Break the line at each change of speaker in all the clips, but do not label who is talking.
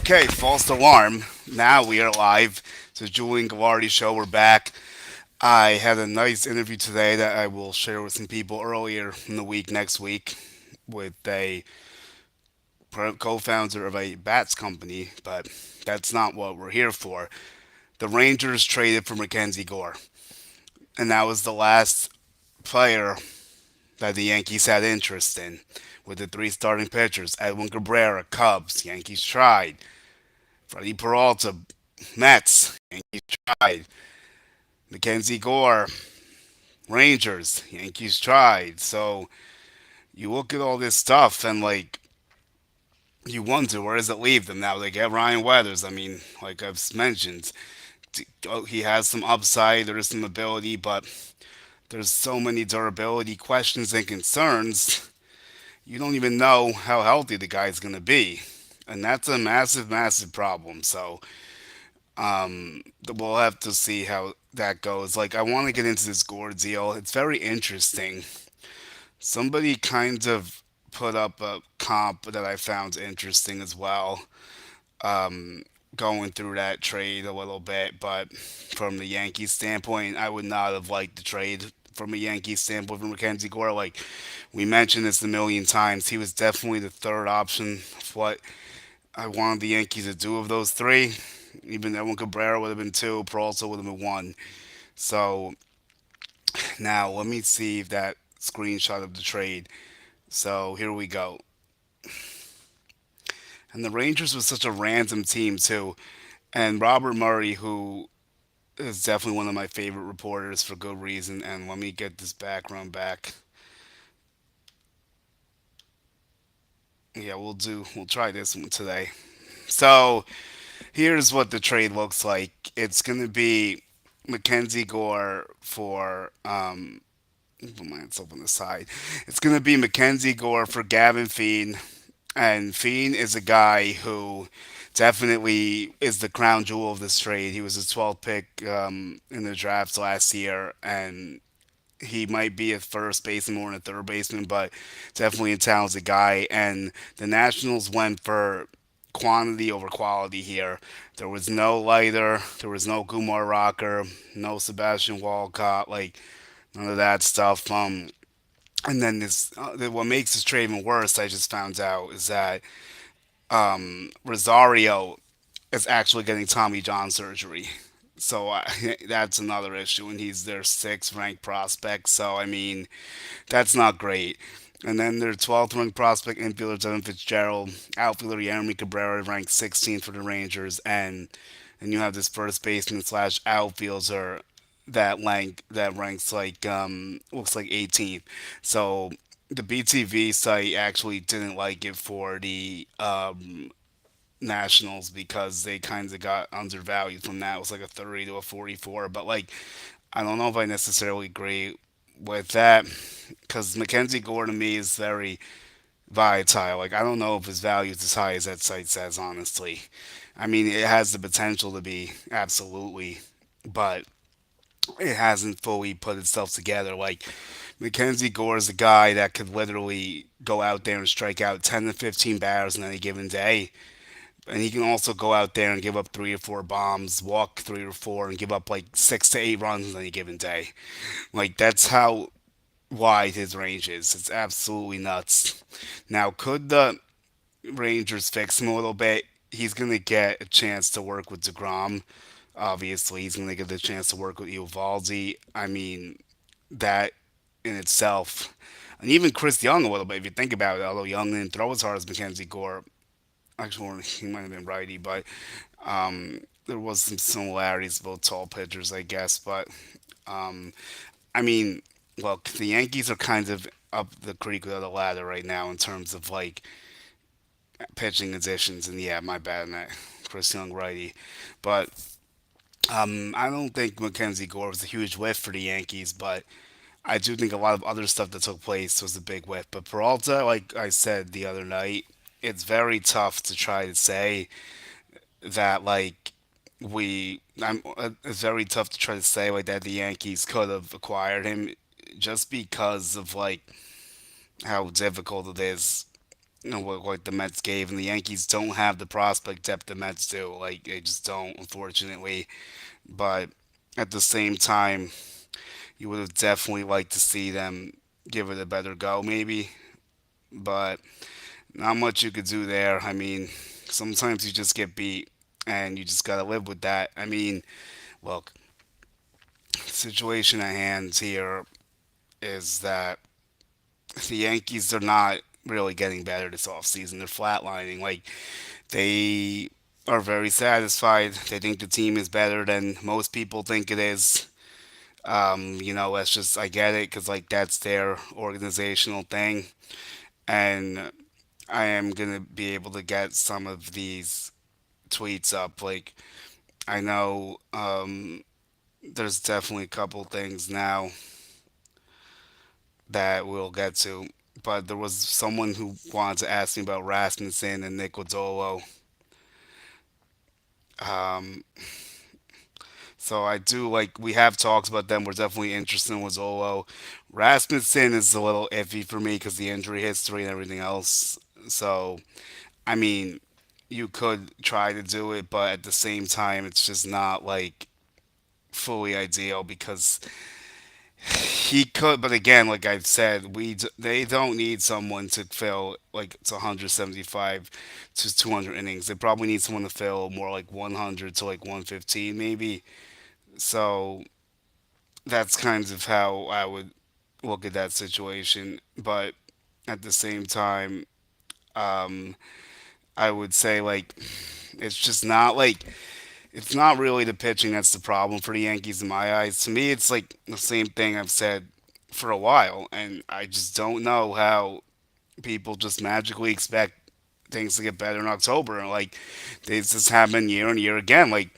Okay, false alarm. Now we are live. It's the Julian show. We're back. I had a nice interview today that I will share with some people earlier in the week, next week, with a co-founder of a bats company. But that's not what we're here for. The Rangers traded for MacKenzie Gore, and that was the last player that the Yankees had interest in. With the three starting pitchers, Edwin Cabrera, Cubs, Yankees tried. Freddie Peralta, Mets, Yankees tried. Mackenzie Gore, Rangers, Yankees tried. So you look at all this stuff and you wonder where does it leave them now? They get Ryan Weathers. I mean, like I've mentioned, he has some upside. There is some ability, but there's so many durability questions and concerns. You don't even know how healthy the guy's gonna be, and that's a massive, massive problem. So we'll have to see how that goes. Like, I want to get into this Gore deal. It's very interesting. Somebody kind of put up a comp that I found interesting as well, going through that trade a little bit. But from the Yankees standpoint, I would not have liked the trade from a Yankees standpoint for Mackenzie Gore. Like, we mentioned this a million times. He was definitely the third option of what I wanted the Yankees to do of those three. Even Edwin Cabrera would have been two, Peralta would have been one. So now let me see if that screenshot of the trade. So here we go. And the Rangers was such a random team too. And Robert Murray, who is definitely one of my favorite reporters for good reason. And let me get this background back. Yeah, we'll try this one today. So here's what the trade looks like. It's gonna be Mackenzie Gore for mine's up on the side. It's gonna be Mackenzie Gore for Gavin Fein, and Fein is a guy who definitely is the crown jewel of this trade. He was the 12th pick in the draft last year, and he might be a first baseman more than a third baseman, but definitely a talented guy. And the Nationals went for quantity over quality here. There was no Leiter, there was no Kumar Rocker, no Sebastian Walcott, like none of that stuff. And then what makes this trade even worse, I just found out, is that Rosario is actually getting Tommy John surgery. So that's another issue, and he's their sixth ranked prospect. So I mean, that's not great. And then their 12th ranked prospect infielder Devin Fitzgerald, outfielder Yeremy Cabrera ranked 16th for the Rangers, and you have this first baseman slash outfielder that ranks looks like 18th. So the BTV site actually didn't like it for the Nationals because they kind of got undervalued from that. It was like a 30 to a 44. But like, I don't know if I necessarily agree with that because Mackenzie Gore to me is very volatile. Like, I don't know if his value is as high as that site says, honestly. I mean, it has the potential to be, absolutely, but it hasn't fully put itself together. Like, Mackenzie Gore is a guy that could literally go out there and strike out 10 to 15 batters on any given day. And he can also go out there and give up three or four bombs, walk three or four, and give up like 6 to 8 runs on any given day. Like, that's how wide his range is. It's absolutely nuts. Now, could the Rangers fix him a little bit? He's going to get a chance to work with DeGrom. Obviously, he's going to get the chance to work with Eovaldi. I mean, that in itself, and even Chris Young a little bit, if you think about it, although Young didn't throw as hard as Mackenzie Gore. Actually, he might have been righty, but there was some similarities, both tall pitchers, I guess. But I mean, look, the Yankees are kind of up the creek of the ladder right now in terms of like pitching additions. And yeah, my bad, Matt. Chris Young, righty. But I don't think Mackenzie Gore was a huge whiff for the Yankees, but I do think a lot of other stuff that took place was a big whiff. But Peralta, like I said the other night, it's very tough to try to say that it's very tough to try to say like that the Yankees could have acquired him just because of like how difficult it is what the Mets gave, and the Yankees don't have the prospect depth the Mets do. Like they just don't, unfortunately. But at the same time, you would have definitely liked to see them give it a better go, maybe. But not much you could do there. I mean, sometimes you just get beat, and you just gotta live with that. I mean, look, situation at hand here is that the Yankees are not really getting better this offseason. They're flatlining. Like, they are very satisfied. They think the team is better than most people think it is. That's just, I get it because, like, that's their organizational thing. And I am going to be able to get some of these tweets up. Like, I know there's definitely a couple things now that we'll get to. But there was someone who wanted to ask me about Rasmussen and Nicodolo. Um, so I do like we have talked about them. We're definitely interested in Zolo. Rasmussen is a little iffy for me because the injury history and everything else. So I mean, you could try to do it, but at the same time, it's just not like fully ideal because he could, but again, like I've said, they don't need someone to fill like it's 175 to 200 innings. They probably need someone to fill more like 100 to like 115 maybe. So that's kind of how I would look at that situation. But at the same time, um, I would say like it's just not like it's not really the pitching that's the problem for the Yankees in my eyes. To me, it's like the same thing I've said for a while, and I just don't know how people just magically expect things to get better in October. Like this has happened year and year again. Like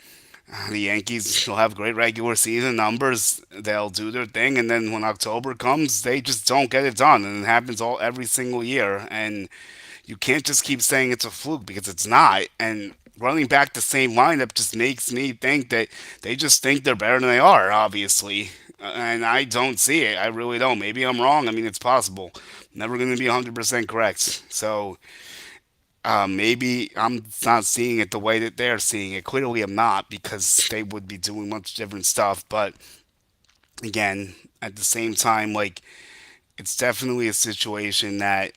the Yankees will have great regular season numbers. They'll do their thing, and then when October comes, they just don't get it done, and it happens all every single year. And you can't just keep saying it's a fluke because it's not. And running back the same lineup just makes me think that they just think they're better than they are, obviously. And I don't see it. I really don't. Maybe I'm wrong. I mean, it's possible. Never going to be 100% correct. So maybe I'm not seeing it the way that they're seeing it. Clearly, I'm not because they would be doing much different stuff. But again, at the same time, like, it's definitely a situation that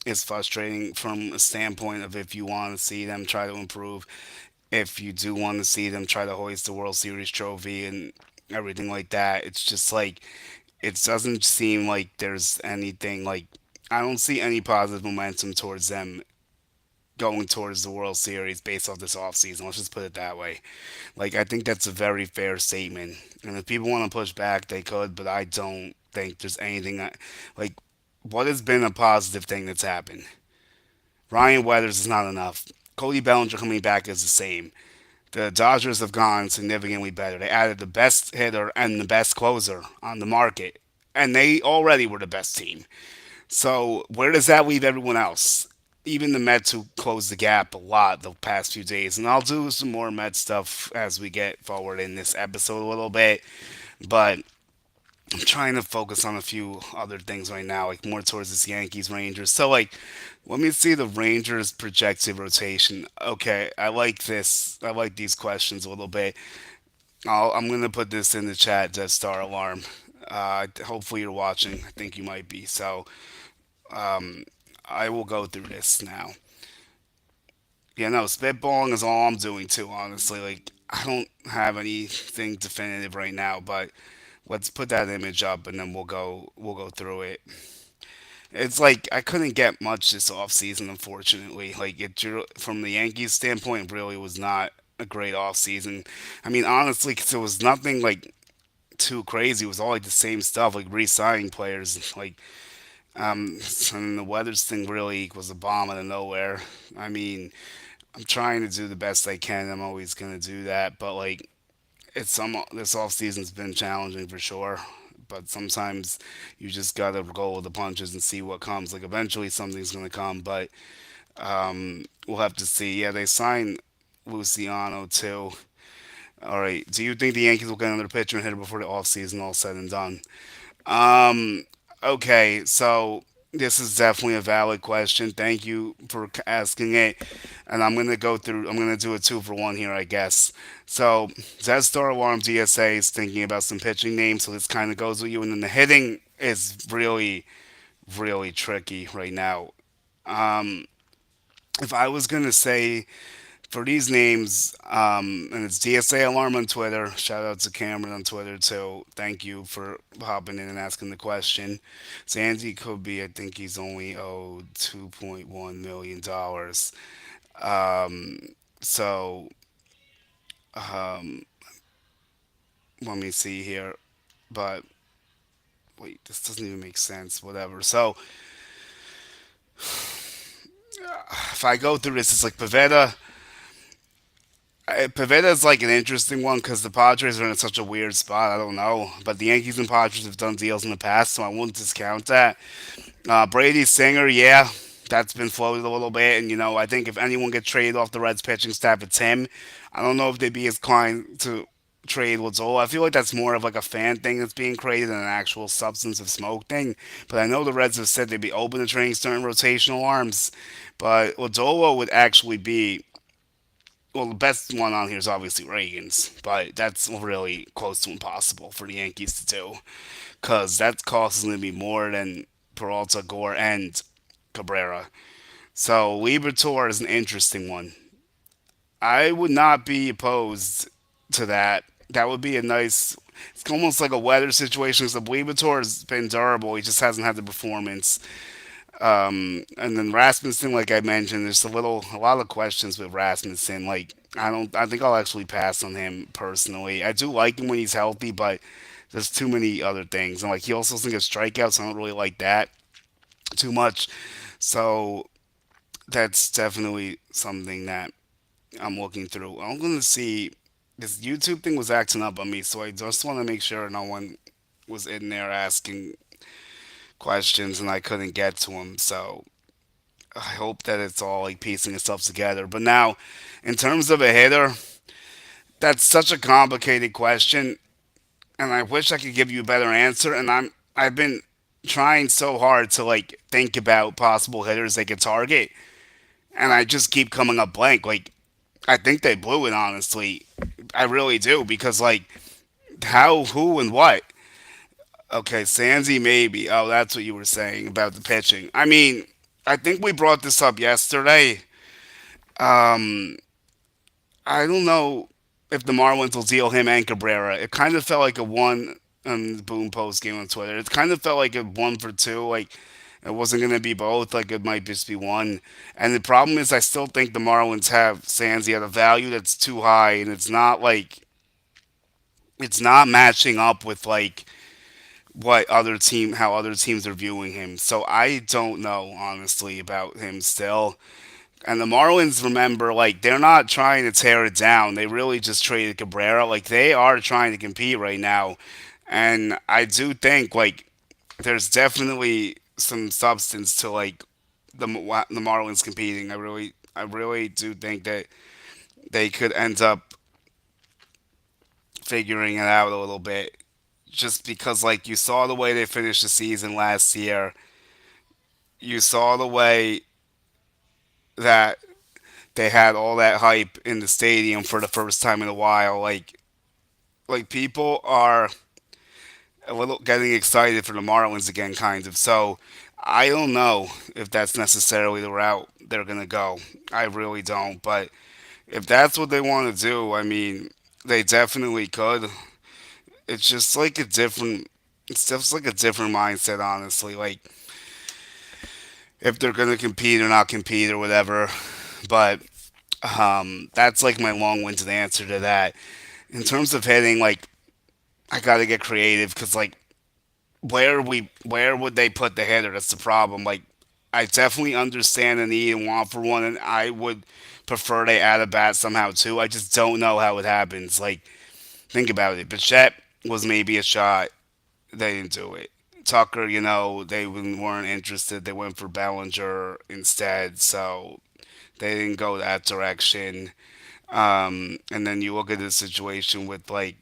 is frustrating from a standpoint of if you want to see them try to improve, if you do want to see them try to hoist the World Series trophy and everything like that. It's just like it doesn't seem like there's anything like I don't see any positive momentum towards them going towards the World Series based off this offseason. Let's just put it that way. Like I think that's a very fair statement. And if people want to push back, they could, but I don't think there's anything like what has been a positive thing that's happened. Ryan Weathers is not enough. Cody Bellinger coming back is the same. The Dodgers have gone significantly better. They added the best hitter and the best closer on the market, and they already were the best team. So where does that leave everyone else? Even the Mets who closed the gap a lot the past few days. And I'll do some more Mets stuff as we get forward in this episode a little bit. But I'm trying to focus on a few other things right now, like more towards this Yankees Rangers. So like, let me see the Rangers projected rotation. Okay, I like this. I like these questions a little bit. I'm gonna put this in the chat, Death Star Alarm. Hopefully you're watching. I think you might be. So I will go through this now. Yeah, no, spitballing is all I'm doing too. Honestly, like I don't have anything definitive right now, but let's put that image up and then we'll go through it. It's like I couldn't get much this off season, unfortunately. Like from the Yankees standpoint, really was not a great off season. I mean, honestly, 'cause it was nothing like too crazy. It was all like the same stuff, like re-signing players. Like, and the Weathers thing really was a bomb out of nowhere. I mean, I'm trying to do the best I can. I'm always gonna do that, but like this off season's been challenging for sure. But sometimes you just gotta go with the punches and see what comes. Like eventually something's gonna come, but we'll have to see. Yeah, they signed Luciano too. All right. Do you think the Yankees will get another pitcher and hitter before the off season all said and done? Um. Okay. So This is definitely a valid question. Thank you for asking it. And I'm going to go through, I'm going to do a two for one here, I guess. So, Zed Star Alarm DSA is thinking about some pitching names, so this kind of goes with you. And then the hitting is really, really tricky right now. Um, if I was going to say for these names, and it's DSA Alarm on Twitter. Shout out to Cameron on Twitter too. Thank you for hopping in and asking the question. Zanzi could be. I think he's only owed $2.1 million. So let me see here. But wait, this doesn't even make sense. Whatever. So if I go through this, it's like Pavetta. Pavetta is like an interesting one because the Padres are in such a weird spot. I don't know, but the Yankees and Padres have done deals in the past, so I wouldn't discount that. Brady Singer, yeah, that's been floated a little bit, and I think if anyone gets traded off the Reds pitching staff, it's him. I don't know if they'd be as inclined to trade Lozzola. I feel like that's more of like a fan thing that's being created than an actual substance of smoke thing. But I know the Reds have said they'd be open to trading certain rotational arms, but Lozzola would actually be well, the best one on here is obviously Reagan's, but that's really close to impossible for the Yankees to do because that cost is going to be more than Peralta, Gore, and Cabrera. So Liberatore is an interesting one. I would not be opposed to that. That would be a nice. It's almost like a weather situation because the Liberatore has been durable. He just hasn't had the performance. And then Rasmussen, like I mentioned, there's a lot of questions with Rasmussen. Like I think I'll actually pass on him personally. I do like him when he's healthy, but there's too many other things. And like he also doesn't get strikeouts. So I don't really like that too much. So that's definitely something that I'm looking through. I'm gonna see this YouTube thing was acting up on me, so I just want to make sure no one was in there asking questions and I couldn't get to them. So I hope that it's all like piecing itself together. But now, in terms of a hitter, that's such a complicated question, and I wish I could give you a better answer. And I've been trying so hard to like think about possible hitters they could target, and I just keep coming up blank. Like I think they blew it. Honestly, I really do because like how, who, and what. Okay, Sansi maybe. Oh, that's what you were saying about the pitching. I mean, I think we brought this up yesterday. Um, I don't know if the Marlins will deal him and Cabrera. It kind of felt like a one on the Boom Post game on Twitter. It kind of felt like a one for two. Like it wasn't going to be both. Like it might just be one. And the problem is, I still think the Marlins have Sansi at a value that's too high, and it's not matching up with like what other team how other teams are viewing him. So I don't know honestly about him still. And the Marlins, remember, like they're not trying to tear it down. They really just traded Cabrera. Like they are trying to compete right now, and I do think like there's definitely some substance to like the Marlins competing. I really do think that they could end up figuring it out a little bit. Just because like you saw the way they finished the season last year, you saw the way that they had all that hype in the stadium for the first time in a while. Like people are a little getting excited for the Marlins again, kind of. So I don't know if that's necessarily the route they're gonna go. I really don't. But if that's what they want to do, I mean, they definitely could. It's just like a different. It's just like a different mindset, honestly. Like if they're gonna compete or not compete or whatever. But that's like my long-winded answer to that. In terms of hitting, like I gotta get creative because like where would they put the hitter? That's the problem. Like I definitely understand the need and want for one, and I would prefer they add a bat somehow too. I just don't know how it happens. Like think about it. Bichette was maybe a shot. They didn't do it. Tucker, they weren't interested. They went for Bellinger instead, so they didn't go that direction. And then you look at the situation with like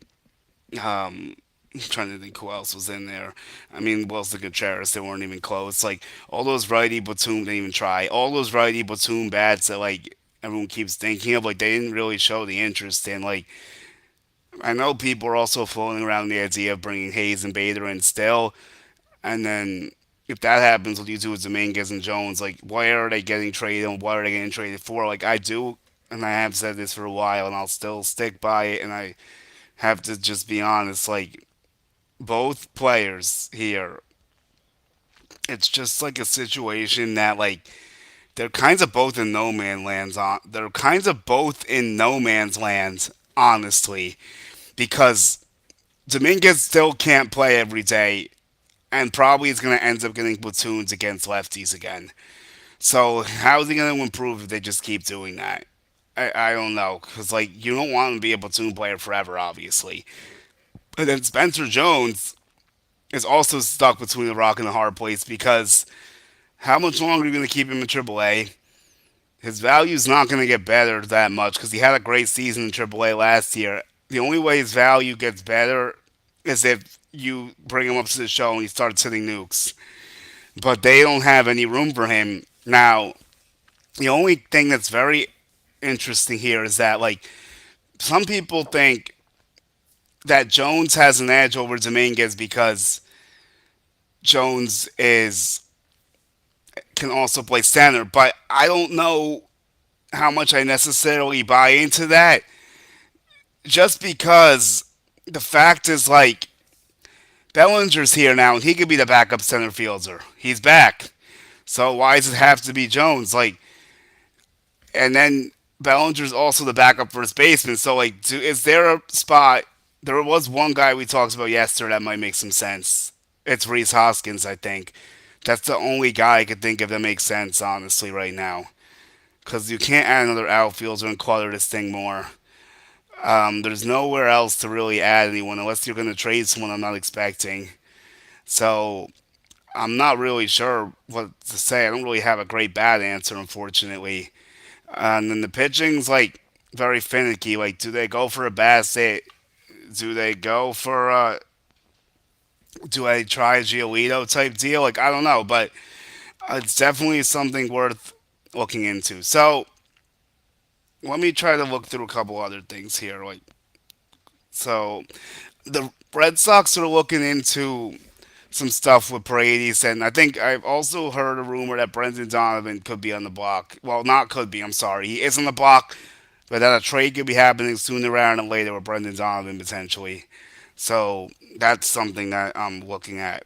I'm trying to think who else was in there. I mean, Wilson Contreras, they weren't even close. Like all those righty platoon didn't even try. All those righty platoon bats that like everyone keeps thinking of, like they didn't really show the interest in. Like I know people are also floating around the idea of bringing Hayes and Bader in still, and then if that happens, what do you do with Dominguez and Jones? Like, why are they getting traded and what are they getting traded for? Like, I do, and I have said this for a while, and I'll still stick by it, and I have to just be honest. Like, both players here, it's just like a situation that, like, they're kinds of both in no man's lands on. They're kinds of both in no man's lands, honestly, because Dominguez still can't play every day, and probably is going to end up getting platoons against lefties again. So how is he going to improve if they just keep doing that? I don't know because like you don't want him to be a platoon player forever, obviously. But then Spencer Jones is also stuck between a rock and a hard place because how much longer are you going to keep him in AAA? His value's not going to get better that much because he had a great season in AAA last year. The only way his value gets better is if you bring him up to the show and he starts hitting nukes. But they don't have any room for him now. The only thing that's very interesting here is that like some people think that Jones has an edge over Dominguez because Jones is can also play center, but I don't know how much I necessarily buy into that. Just because the fact is like Bellinger's here now and he could be the backup center fielder. He's back. So why does it have to be Jones? Like and then Bellinger's also the backup first baseman. So like is there a spot there was one guy we talked about yesterday that might make some sense. It's Reese Hoskins, I think. That's the only guy I could think of that makes sense, honestly, right now. Because you can't add another outfielder and clutter this thing more. There's nowhere else to really add anyone unless you're going to trade someone I'm not expecting. So I'm not really sure what to say. I don't really have a great bad answer, unfortunately. And then the pitching's like very finicky. Like, do they go for a Bassett? Do they go for do I try a Giolito type deal? Like, I don't know, but it's definitely something worth looking into. So let me try to look through a couple other things here. Like, so the Red Sox are looking into some stuff with Paredes, and I think I've also heard a rumor that Brendan Donovan could be on the block. Well, not could be. I'm sorry, he is on the block, but that a trade could be happening sooner rather than later with Brendan Donovan potentially. So that's something that I'm looking at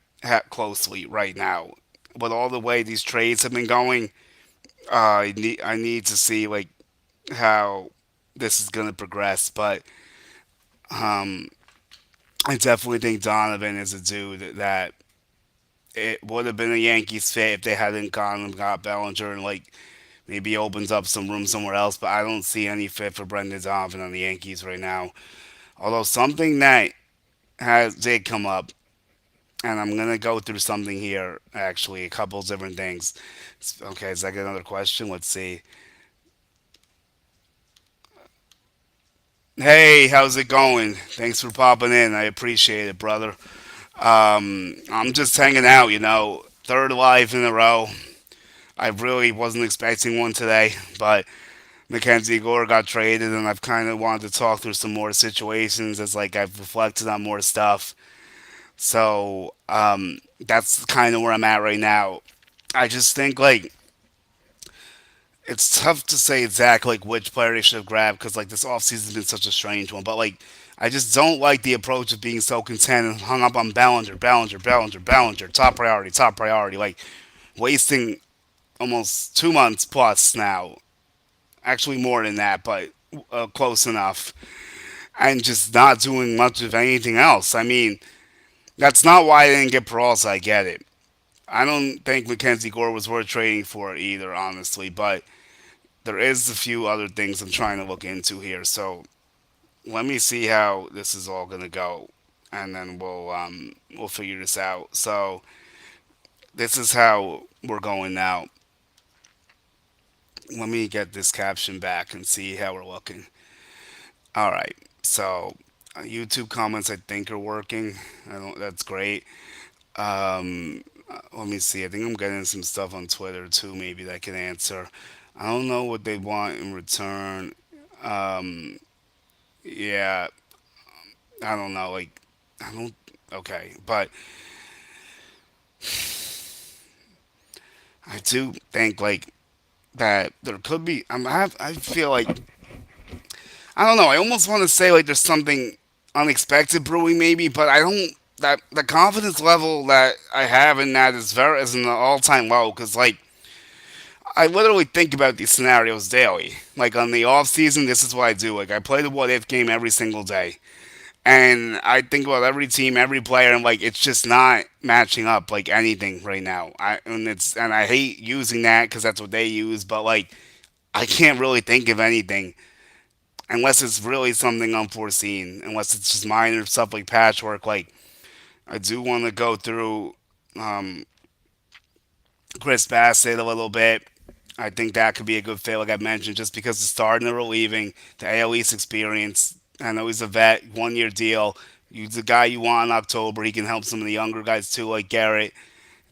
closely right now. With all the way these trades have been going, I need to see like how this is going to progress. But um, I definitely think Donovan is a dude that it would have been a Yankees fit if they hadn't gone and got Bellinger and like maybe opens up some room somewhere else. But I don't see any fit for Brendan Donovan on the Yankees right now. Although something that has did come up, and I'm gonna go through something here. Actually, a couple different things. Okay, is that another question? Let's see. Hey, how's it going? Thanks for popping in. I appreciate it, brother. I'm just hanging out, Third live in a row. I really wasn't expecting one today, but MacKenzie Gore got traded, and I've kind of wanted to talk through some more situations as like I've reflected on more stuff. So that's kind of where I'm at right now. I just think like it's tough to say exactly like which player they should have grabbed because like this offseason has been such a strange one. But like I just don't like the approach of being so content and hung up on Bellinger, top priority. Like wasting almost 2 months plus now, actually more than that, but close enough, and just not doing much of anything else. I mean, that's not why I didn't get Peralta. I get it. I don't think Mackenzie Gore was worth trading for either, honestly. But there is a few other things I'm trying to look into here. So let me see how this is all gonna go, and then we'll figure this out. So this is how we're going now. Let me get this caption back and see how we're looking. All right. So YouTube comments I think are working. I don't. That's great. Let me see. I think I'm getting some stuff on Twitter too. Maybe that can answer. I don't know what they want in return. Um, yeah, I don't know. Like, I don't. Okay, but I do think like that there could be. I feel like I don't know. I almost want to say like there's something unexpected brewing, maybe, but I don't. That the confidence level that I have in that is an all time low because like I literally think about these scenarios daily. Like on the off season, this is what I do. Like I play the what if game every single day, and I think about every team, every player, and like it's just not matching up like anything right now. And I hate using that because that's what they use, but like I can't really think of anything unless it's really something unforeseen, unless it's just minor stuff like patchwork. Like I do want to go through um, Chris Bassett a little bit. I think that could be a good fit, like I mentioned, just because the starting and relieving, the AL East experience. I know he's a vet, 1 year deal. He's the guy you want in October. He can help some of the younger guys too, like Garrett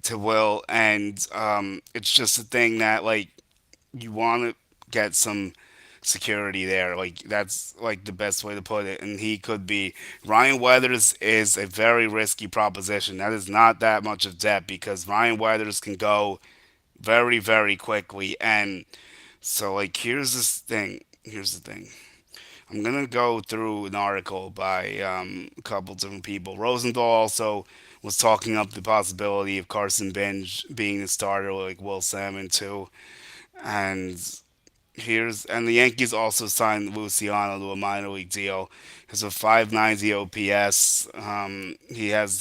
to Will. And it's just a thing that, like, you want to get some security there. Like, that's, like, the best way to put it. And he could be. Ryan Weathers is a very risky proposition. That is not that much of depth because Ryan Weathers can go very, very quickly. And so, like, here's this thing. Here's the thing. I'm gonna go through an article by a couple different people. Rosenthal also was talking up the possibility of Carson Bench being the starter, like Will Salmon too. And and the Yankees also signed Luciano to a minor league deal. He has a 590 OPS.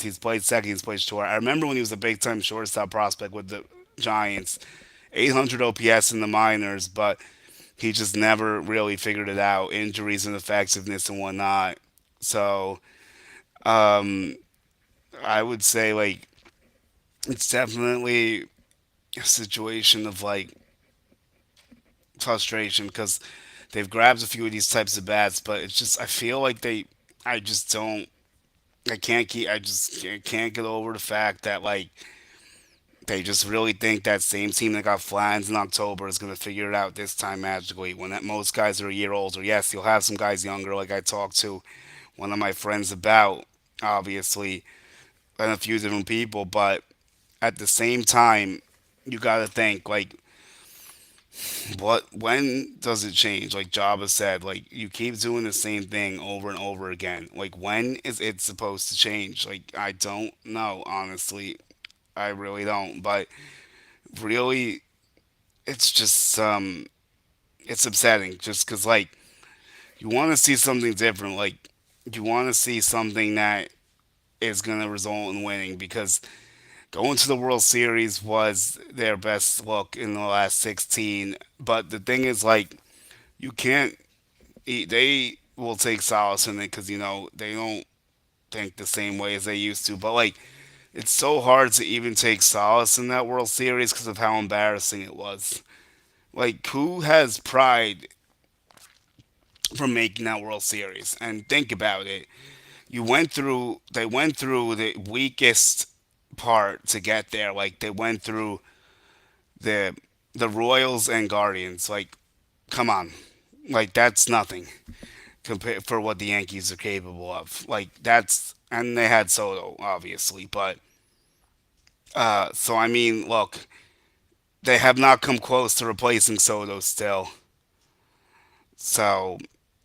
He's played second, he's played short. I remember when he was a big time shortstop prospect with the Giants, 800 OPS in the minors, but he just never really figured it out. Injuries and effectiveness and whatnot. So um, I would say like it's definitely a situation of like frustration because they've grabbed a few of these types of bats, but it's just I feel like I just don't. I can't keep. I just can't get over the fact that like they just really think that same team that got flattened in October is going to figure it out this time magically. When that most guys are a year older, yes, you'll have some guys younger. Like I talked to one of my friends about, obviously, and a few different people. But at the same time, you got to think like, what? When does it change? Like Jabba said, like you keep doing the same thing over and over again. Like when is it supposed to change? Like I don't know, honestly. I really don't. But really, it's just it's upsetting just because like you want to see something different. Like you want to see something that is going to result in winning because going to the World Series was their best look in the last 16. But the thing is, like, you can't. They will take solace in it because they don't think the same way as they used to. But like, it's so hard to even take solace in that World Series because of how embarrassing it was. Like, who has pride from making that World Series? And think about it. They went through the weakest part to get there. Like they went through the the Royals and Guardians. Like, come on, like that's nothing compared for what the Yankees are capable of. Like that's and they had Soto obviously, but so I mean, look, they have not come close to replacing Soto still. So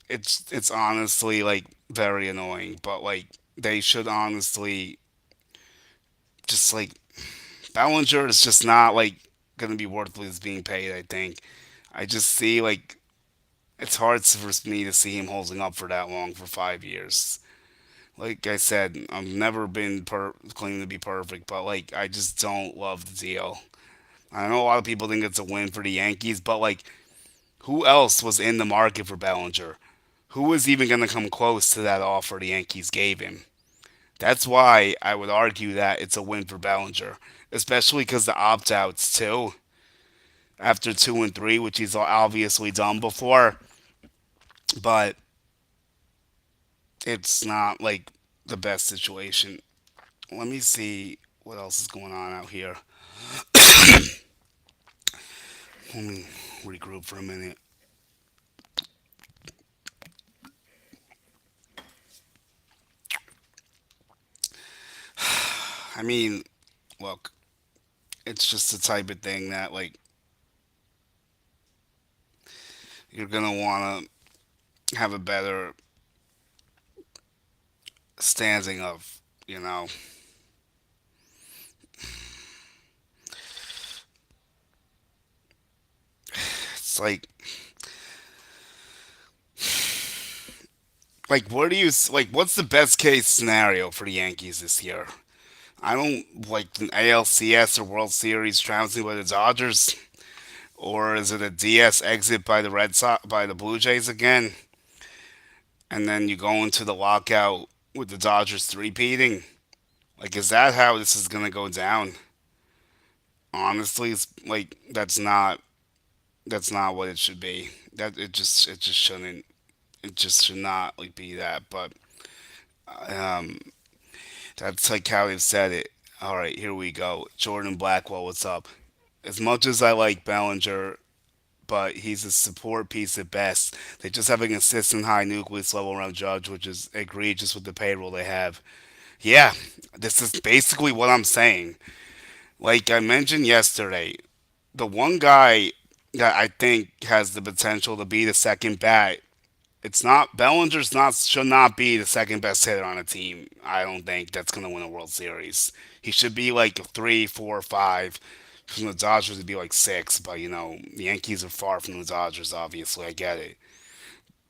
it's honestly like very annoying, but like they should honestly just like Bellinger is just not like gonna be worth what he's being paid. I think I just see like it's hard for me to see him holding up for that long for 5 years. Like I said, I've never been claimed to be perfect, but like I just don't love the deal. I know a lot of people think it's a win for the Yankees, but like who else was in the market for Bellinger? Who was even gonna come close to that offer the Yankees gave him? That's why I would argue that it's a win for Bellinger, especially because the opt outs too after 2 and 3, which he's obviously done before. But it's not like the best situation. Let me see what else is going on out here. Let me regroup for a minute. I mean, look, it's just the type of thing that like you're gonna want to have a better standing of, you know. It's like where do you like what's the best case scenario for the Yankees this year? I don't like an ALCS or World Series trouncing by the Dodgers, or is it a DS exit by the Red Sox by the Blue Jays again, and then you go into the lockout with the Dodgers three-peating? Like, is that how this is gonna go down? Honestly, it's like that's not what it should be. That it just shouldn't. It just should not like be that. But um, that's like how they've said it. All right, here we go. Jordan Blackwell, what's up? As much as I like Bellinger, but he's a support piece at best. They just have a consistent high nucleus level around Judge, which is egregious with the payroll they have. Yeah, this is basically what I'm saying. Like I mentioned yesterday, the one guy that I think has the potential to be the second bat. It's not Bellinger's not should not be the second best hitter on a team. I don't think that's gonna win a World Series. He should be like a three, four, five. From the Dodgers, it'd be like six. But the Yankees are far from the Dodgers. Obviously, I get it.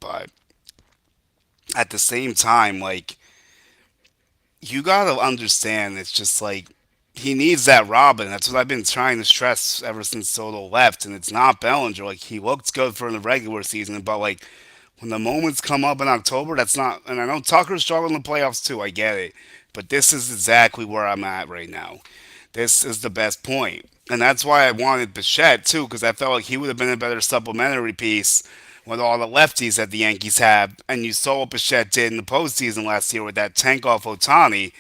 But at the same time, like you gotta understand, it's just like he needs that Robin. That's what I've been trying to stress ever since Soto left. And it's not Bellinger. Like he looked good for the regular season, but like when the moments come up in October, that's not. And I know Tucker's struggling in the playoffs too. I get it, but this is exactly where I'm at right now. This is the best point, and that's why I wanted Bichette too, because I felt like he would have been a better supplementary piece with all the lefties that the Yankees have. And you saw what Bichette did in the postseason last year with that tank off Otani,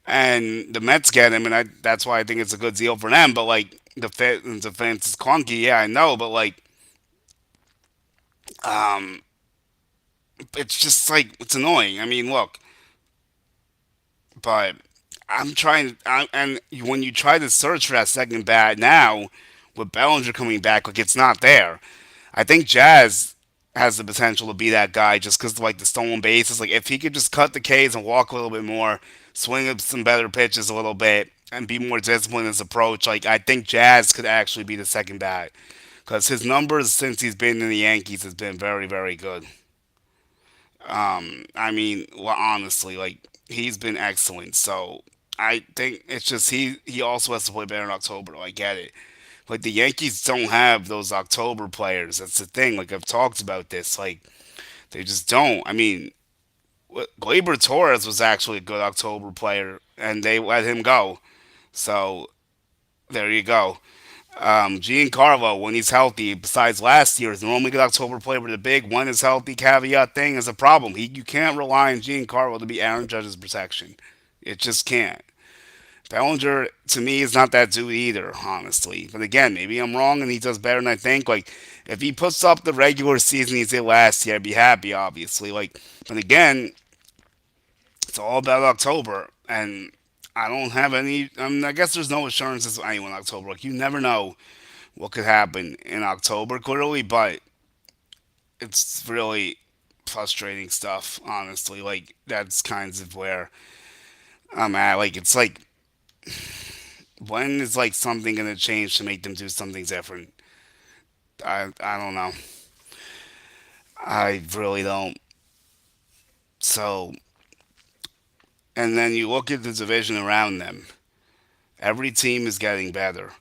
and the Mets get him, and that's why I think it's a good deal for them. But like the fit and defense is clunky, yeah, I know, but like um, it's just like it's annoying. I mean, look, but and when you try to search for that second bat now, with Bellinger coming back, like it's not there. I think Jazz has the potential to be that guy just because like the stolen bases. Like if he could just cut the K's and walk a little bit more, swing up some better pitches a little bit, and be more disciplined in his approach, like I think Jazz could actually be the second bat because his numbers since he's been in the Yankees has been very very good. I mean, well, honestly, like he's been excellent. So I think it's just he also has to play better in October. I get it. Like the Yankees don't have those October players. That's the thing. Like I've talked about this. Like they just don't. I mean, Gleyber Torres was actually a good October player, and they let him go. So there you go. Giancarlo, when he's healthy, besides last year, is normally good October player, but the big when is healthy caveat thing is a problem. You can't rely on Giancarlo to be Aaron Judge's protection. It just can't. Bellinger, to me, is not that dude either, honestly. But again, maybe I'm wrong and he does better than I think. Like, if he puts up the regular season he did last year, I'd be happy, obviously. Like, but again, it's all about October, and I don't have any. I guess there's no assurances of anyone in October. Like, you never know what could happen in October, clearly, but it's really frustrating stuff, honestly. Like, that's kinds of where I'm at. Like, it's like, when is like something gonna change to make them do something different? I don't know. I really don't. So, and then you look at the division around them. Every team is getting better.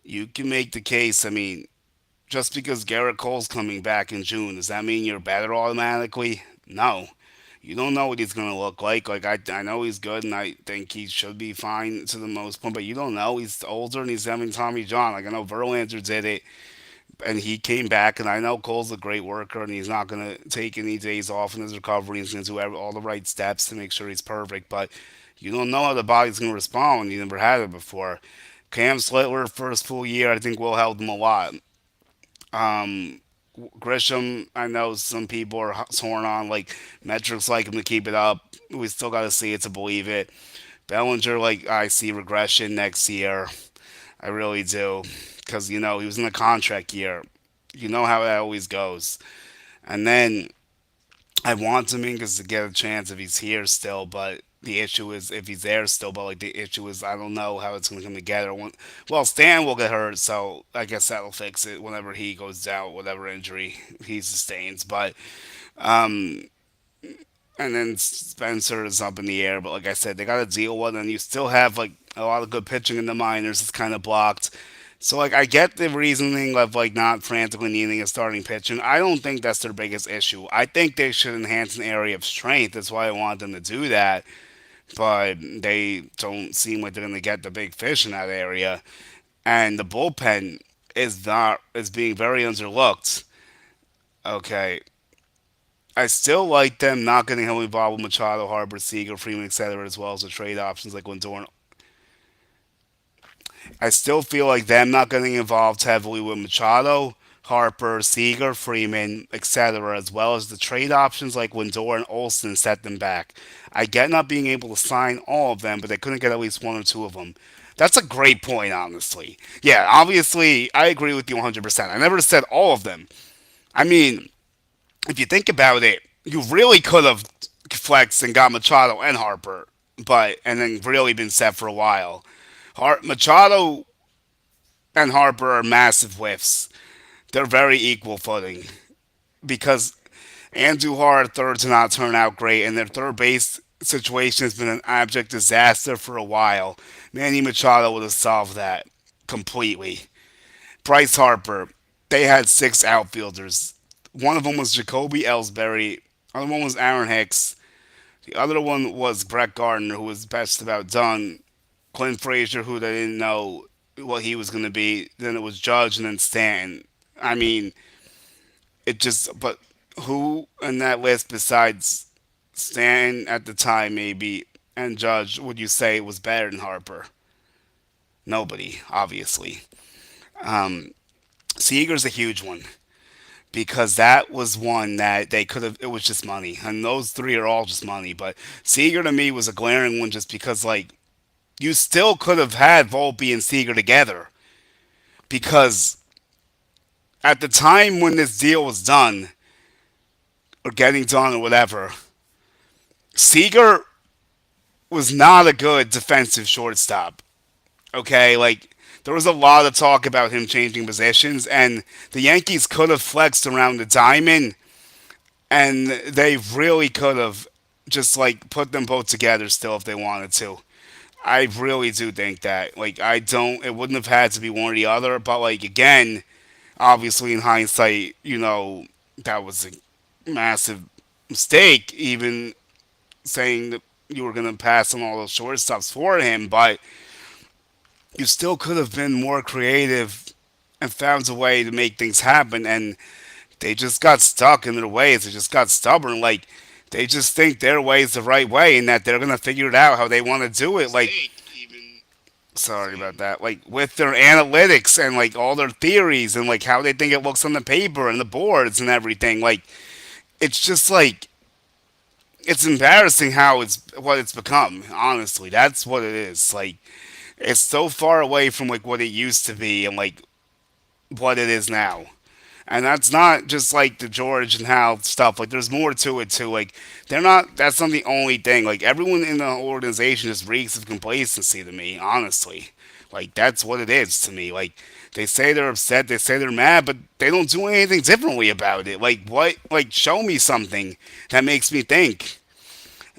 You can make the case. I mean, just because Garrett Cole's coming back in June, does that mean you're better automatically? No. You don't know what he's going to look like. Like, I know he's good and I think he should be fine to the most point, but you don't know. He's older and he's having Tommy John. Like, I know Verlander did it. and he came back. And I know Cole's a great worker, and he's not going to take any days off in his recovery. He's going to do all the right steps to make sure he's perfect. But you don't know how the body's going to respond when you never had it before. Cam Slittler, first full year, I think will help him a lot. Um, Grisham, I know some people are torn on like metrics like him to keep it up. We still got to see it to believe it. Bellinger, like I see regression next year. I really do, because he was in a contract year. You know how that always goes. And then I want him in because to get a chance if he's here still, but the issue is if he's there still. But like the issue is I don't know how it's going to come together. Well, Stan will get hurt, so I guess that'll fix it whenever he goes down, whatever injury he sustains. But and then Spencer is up in the air. But like I said, they got to deal with it, and you still have like a lot of good pitching in the minors. It's kind of blocked. So like I get the reasoning of like not frantically needing a starting pitcher. I don't think that's their biggest issue. I think they should enhance an area of strength. That's why I want them to do that. But they don't seem like they're gonna get the big fish in that area. And the bullpen is being very underlooked. Okay. I still like them not getting heavily involved with Machado, Harper, Seager, Freeman, etc., as well as the trade options like Lindor. I still feel like them not getting involved heavily with Machado, Harper, Seager, Freeman, etc., as well as the trade options like Lindor and Olson set them back. I get not being able to sign all of them, but they couldn't get at least one or two of them. That's a great point, honestly. Yeah, obviously, I agree with you 100%. I never said all of them. I mean, if you think about it, you really could have flexed and got Machado and Harper, but and then really been set for a while. Machado and Harper are massive whiffs. They're very equal footing because Andujar at third did not turn out great, and their third base situation has been an abject disaster for a while. Manny Machado would have solved that completely. Bryce Harper, they had six outfielders. One of them was Jacoby Ellsbury. The other one was Aaron Hicks. The other one was Brett Gardner, who was best about done. Clint Frazier, who they didn't know what he was going to be. Then it was Judge and then Stanton. I mean, it just, but who in that list besides Stanton at the time, maybe, and Judge, would you say was better than Harper? Nobody, obviously. Seager's a huge one because that was one that they could have, it was just money. And those three are all just money. But Seager to me was a glaring one just because, like, you still could have had Volpe and Seager together because at the time when this deal was done or getting done or whatever, Seager was not a good defensive shortstop. Okay, like there was a lot of talk about him changing positions, and the Yankees could have flexed around the diamond, and they really could have just like put them both together still if they wanted to. I really do think that. Like, I don't. It wouldn't have had to be one or the other. But like again, obviously in hindsight, that was a massive mistake. Even saying that you were going to pass on all those shortstops for him, but you still could have been more creative and found a way to make things happen. And they just got stuck in their ways. They just got stubborn. Like they just think their way is the right way, and that they're going to figure it out how they want to do it. Like sorry about that. Like with their analytics and like all their theories and like how they think it looks on the paper and the boards and everything. Like it's just like it's embarrassing how it's what it's become. Honestly, that's what it is. Like it's so far away from like what it used to be and like what it is now. And that's not just like the George and Hal stuff. Like there's more to it too. Like they're not. That's not the only thing. Like everyone in the organization just reeks of complacency to me. Honestly, like that's what it is to me. Like they say they're upset, they say they're mad, but they don't do anything differently about it. Like what? Like show me something that makes me think.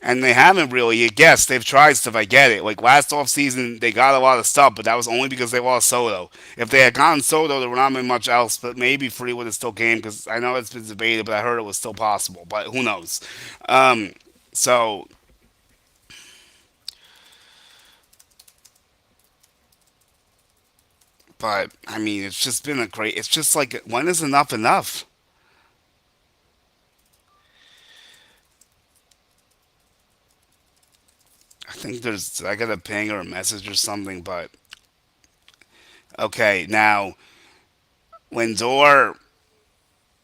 And they haven't really. Yes, they've tried stuff. I get it. Like last offseason, they got a lot of stuff, but that was only because they lost Soto. If they had gotten Soto, there would not have been much else. But maybe Free would have still came because I know it's been debated, but I heard it was still possible. But who knows? Um, so But I mean, it's just been a great. It's just like when is enough enough? I think there's. I got a ping or a message or something. But okay, now Lindor,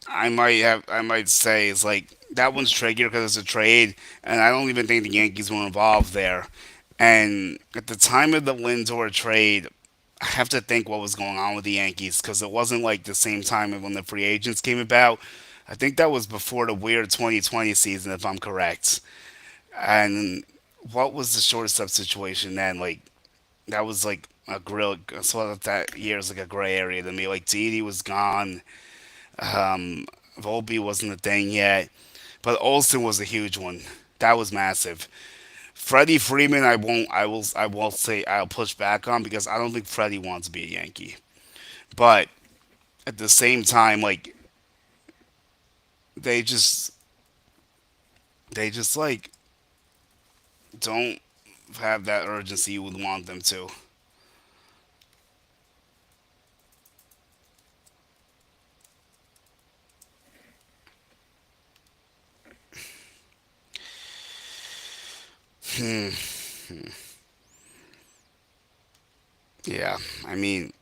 I might say is like that one's trickier because it's a trade, and I don't even think the Yankees were involved there. And at the time of the Lindor trade, I have to think what was going on with the Yankees because it wasn't like the same time when the free agents came about. I think that was before the weird 2020 season, if I'm correct. And what was the shortstop situation then? Like that was like a grill. So that year is like a gray area to me. Like Didi was gone. Um, Volpe wasn't a thing yet, but Olsen was a huge one. That was massive. Freddie Freeman, I won't. I will say I'll push back on because I don't think Freddie wants to be a Yankee. But at the same time, like they just they just like don't have that urgency you would want them to. Hmm. Yeah, I mean,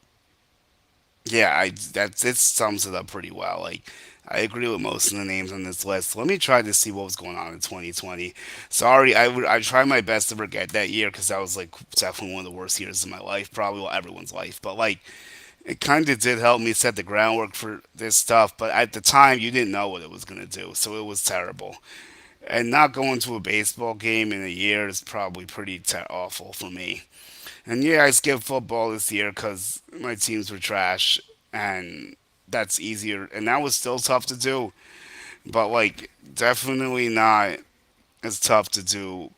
yeah, I that it sums it up pretty well. Like, I agree with most of the names on this list. Let me try to see what was going on in 2020. Sorry, I tried my best to forget that year because that was like definitely one of the worst years of my life, probably well everyone's life. But like, it kind of did help me set the groundwork for this stuff. But at the time, you didn't know what it was gonna do, so it was terrible. And not going to a baseball game in a year is probably pretty awful for me. And yeah, I skipped football this year because my teams were trash, and that's easier. And that was still tough to do, but like definitely not as tough to do.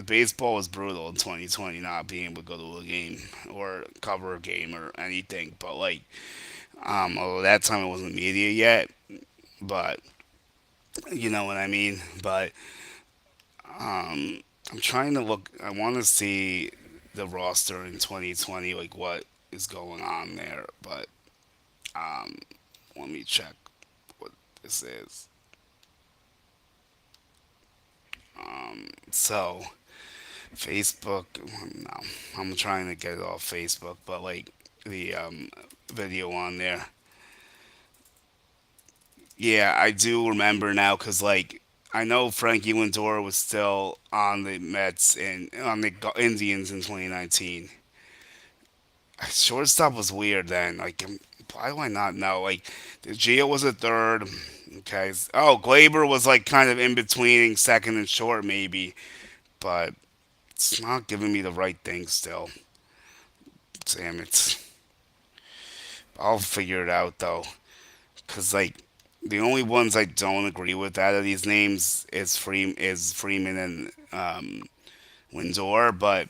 Baseball was brutal in 2020, not being able to go to a game or cover a game or anything. But like, although that time it wasn't media yet, but you know what I mean. But I'm trying to look. I want to see the roster in 2020, like what is going on there. But let me check what this is. So Facebook. No, I'm trying to get it off Facebook, but like the video on there. Yeah, I do remember now because like I know Frankie Lindor was still on the Mets and on the Indians in 2019. Shortstop was weird then. Like, why do I not know? Like, the Gio was a third. Okay. Oh, Glaber was like kind of in between second and short, maybe, but it's not giving me the right thing still. Damn it. I'll figure it out though, cause like the only ones I don't agree with out of these names is Freeman and Lindor, but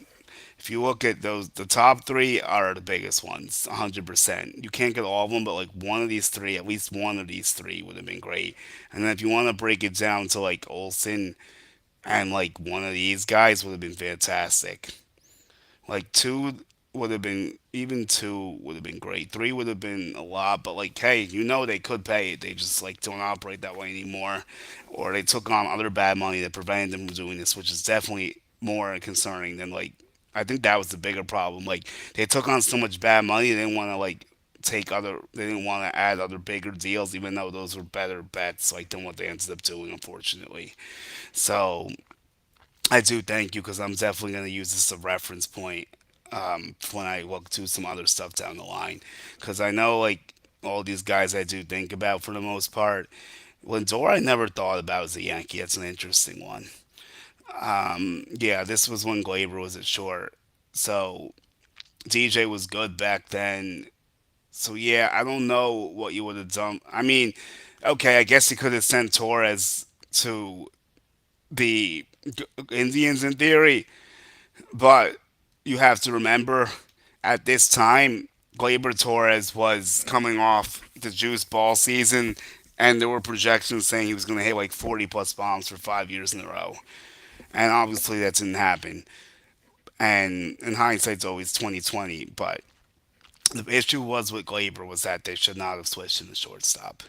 if you look at those, the top three are the biggest ones, 100%. You can't get all of them, but like one of these three, at least one of these three would have been great. And then if you want to break it down to like Olson and like one of these guys would have been fantastic. Like two would have been, even two would have been great. Three would have been a lot, but like, hey, you know they could pay it. They just like don't operate that way anymore, or they took on other bad money that prevented them from doing this, which is definitely more concerning than like. I think that was the bigger problem. Like they took on so much bad money, they didn't want to like take other. They didn't want to add other bigger deals, even though those were better bets, like than what they ended up doing, unfortunately. So I do thank you because I'm definitely going to use this as a reference point when I look to some other stuff down the line. Because I know, like, all these guys I do think about for the most part. Lindor, I never thought about as a Yankee. That's an interesting one. Yeah, this was when Glaber was at short. So DJ was good back then. So yeah, I don't know what you would have done. I mean, okay, I guess you could have sent Torres to the Indians in theory, but you have to remember at this time, Gleyber Torres was coming off the juice ball season, and there were projections saying he was going to hit like 40 plus bombs for 5 years in a row. And obviously that didn't happen. And in hindsight, it's always 2020. But The issue was with Glaber was that they should not have switched in the shortstop.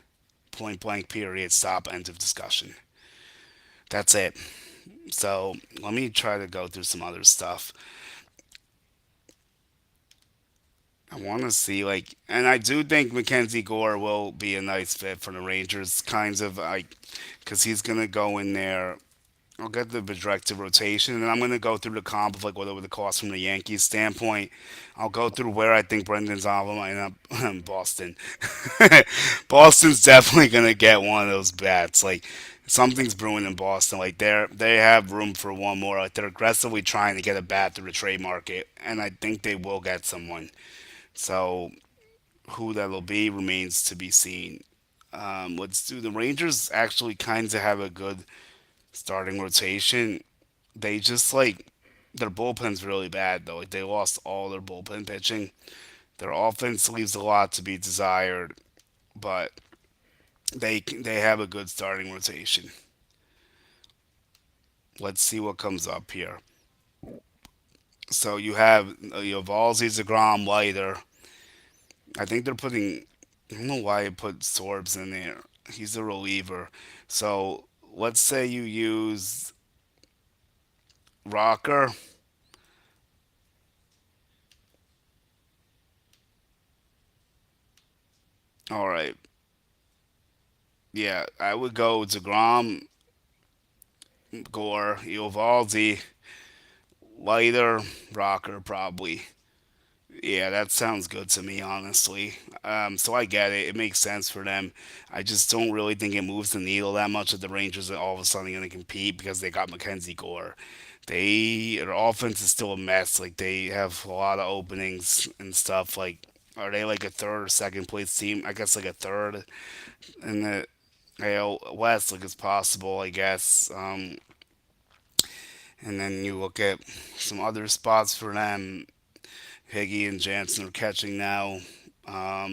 Point blank. Period. Stop. End of discussion. That's it. So let me try to go through some other stuff. I want to see and I do think Mackenzie Gore will be a nice fit for the Rangers, kinds of like, because he's gonna go in there. I'll get the projected rotation, and I'm gonna go through the comp of like what it would cost from the Yankees standpoint. I'll go through where I think Brendan Zavala might end up in Boston. Boston's definitely gonna get one of those bats. Like something's brewing in Boston. Like they have room for one more. Like they're aggressively trying to get a bat through the trade market, and I think they will get someone. So who that'll be remains to be seen. Let's do the Rangers. Actually, kind of have a good starting rotation. They just their bullpen's really bad though. Like they lost all their bullpen pitching. Their offense leaves a lot to be desired, but they have a good starting rotation. Let's see what comes up here. So you have Valsey, Degrom, Leiter. I think they're putting. I don't know why I put Sorbs in there. He's a reliever. So let's say you use Rocker. All right. Yeah, I would go Degrom, Gore, Eovaldi, Leiter, Rocker, probably. Yeah, that sounds good to me, honestly. So I get it. It makes sense for them. I just don't really think it moves the needle that much that the Rangers are all of a sudden going to compete because they got Mackenzie Gore. Their offense is still a mess. Like they have a lot of openings and stuff. Like, are they like a third or second place team? I guess like a third in the AL West. Like it's possible, I guess. And then you look at some other spots for them. Higgy and Jansen are catching now.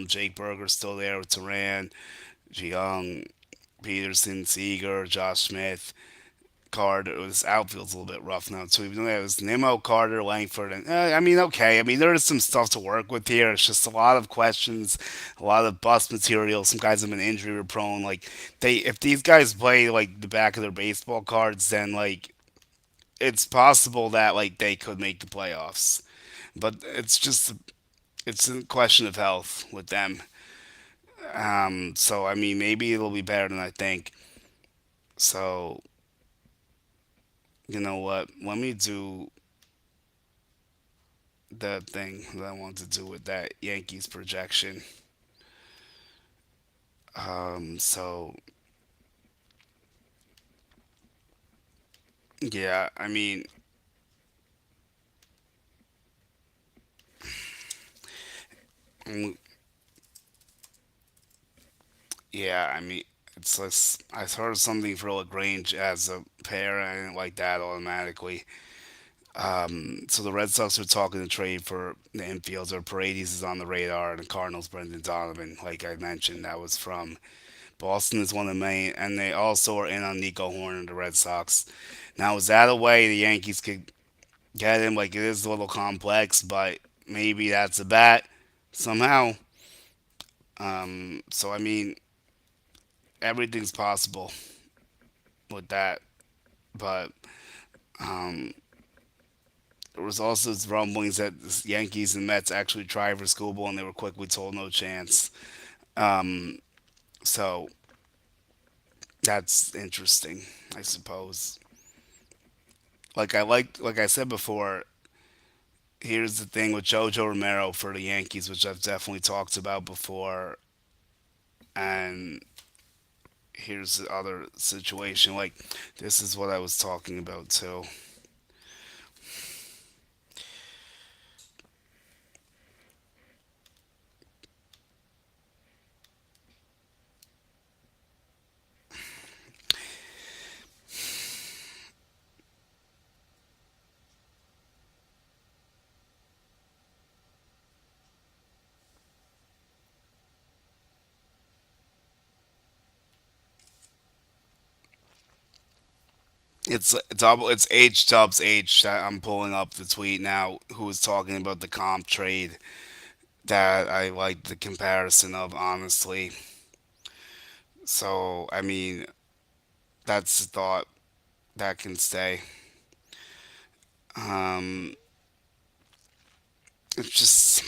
Jake Berger's still there with Turan, Young, Peterson, Seager, Josh Smith, Carter. This outfield's a little bit rough now too. Even though it was Nimmo, Carter, Langford, and I mean, okay. I mean, there is some stuff to work with here. It's just a lot of questions, a lot of bust material. Some guys have been injury prone. Like if these guys play like the back of their baseball cards, then it's possible that they could make the playoffs. But it's a question of health with them. So I mean, maybe it'll be better than I think. So you know what? Let me do the thing that I want to do with that Yankees projection. So yeah, I mean, mm, yeah, I mean, it's less. I heard something for Lagrange as a pair, and I didn't like that automatically. So the Red Sox are talking to trade for the infielder. Paredes is on the radar, and the Cardinals, Brendan Donovan, like I mentioned, that was from Boston is one of the main, and they also are in on Nico Horn and the Red Sox. Now, is that a way the Yankees could get him? Like, it is a little complex, but maybe that's a bat somehow. So, I mean, everything's possible with that. But there was also rumblings that the Yankees and Mets actually tried for Scooble, and they were quickly told no chance. So, that's interesting, I suppose. Like I said before, here's the thing with Jojo Romero for the Yankees, which I've definitely talked about before, and here's the other situation. Like this is what I was talking about too. It's H Tubbs H. I'm pulling up the tweet now. Who was talking about the comp trade? that I like the comparison of, honestly. So, I mean, that's a thought that can stay. Um, it's just,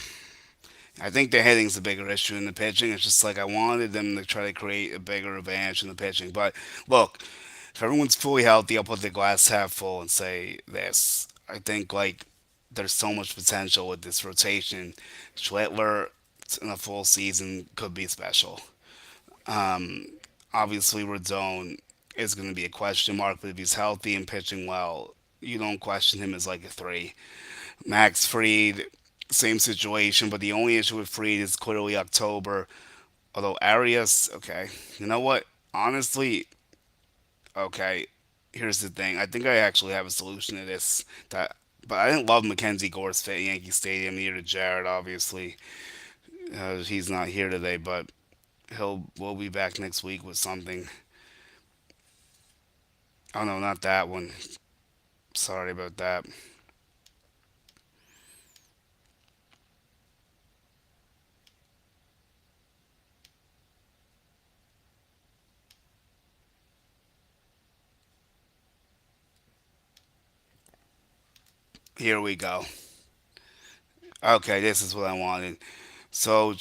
I think the hitting's a bigger issue than the pitching. It's just like I wanted them to try to create a bigger advantage in the pitching. But look, if everyone's fully healthy, I'll put the glass half full and say this. I think like there's so much potential with this rotation. Schlittler in a full season could be special. Um, Obviously, Rodon is going to be a question mark, but if he's healthy and pitching well, you don't question him as like a three. Max Fried, same situation, but the only issue with Fried is clearly October. Although Arias, okay, you know what? Honestly, okay. Here's the thing. I think I actually have a solution to this. That, but I didn't love MacKenzie Gore's fit at Yankee Stadium. Neither did Jared, obviously. He's not here today, but we'll be back next week with something. Oh no, not that one. Sorry about that. Here we go. Okay, this is what I wanted. So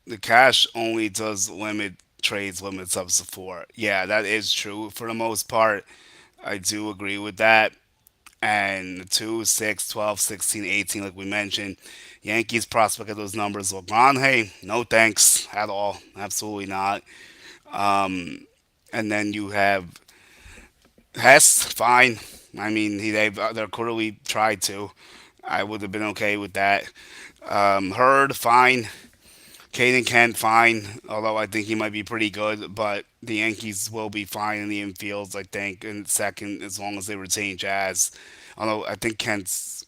the cash only does limit trades limits up to four. Yeah, that is true for the most part. I do agree with that. And the 2, 6, 12, 16, 18, like we mentioned, Yankees prospect of those numbers. LeBron, hey, no thanks at all. Absolutely not. And then you have Hess, fine. I mean, they're clearly tried to. I would have been okay with that. Hurd, fine. Caden Kent, fine. Although I think he might be pretty good, but the Yankees will be fine in the infields, I think, in second as long as they retain Jazz. Although I think Kent's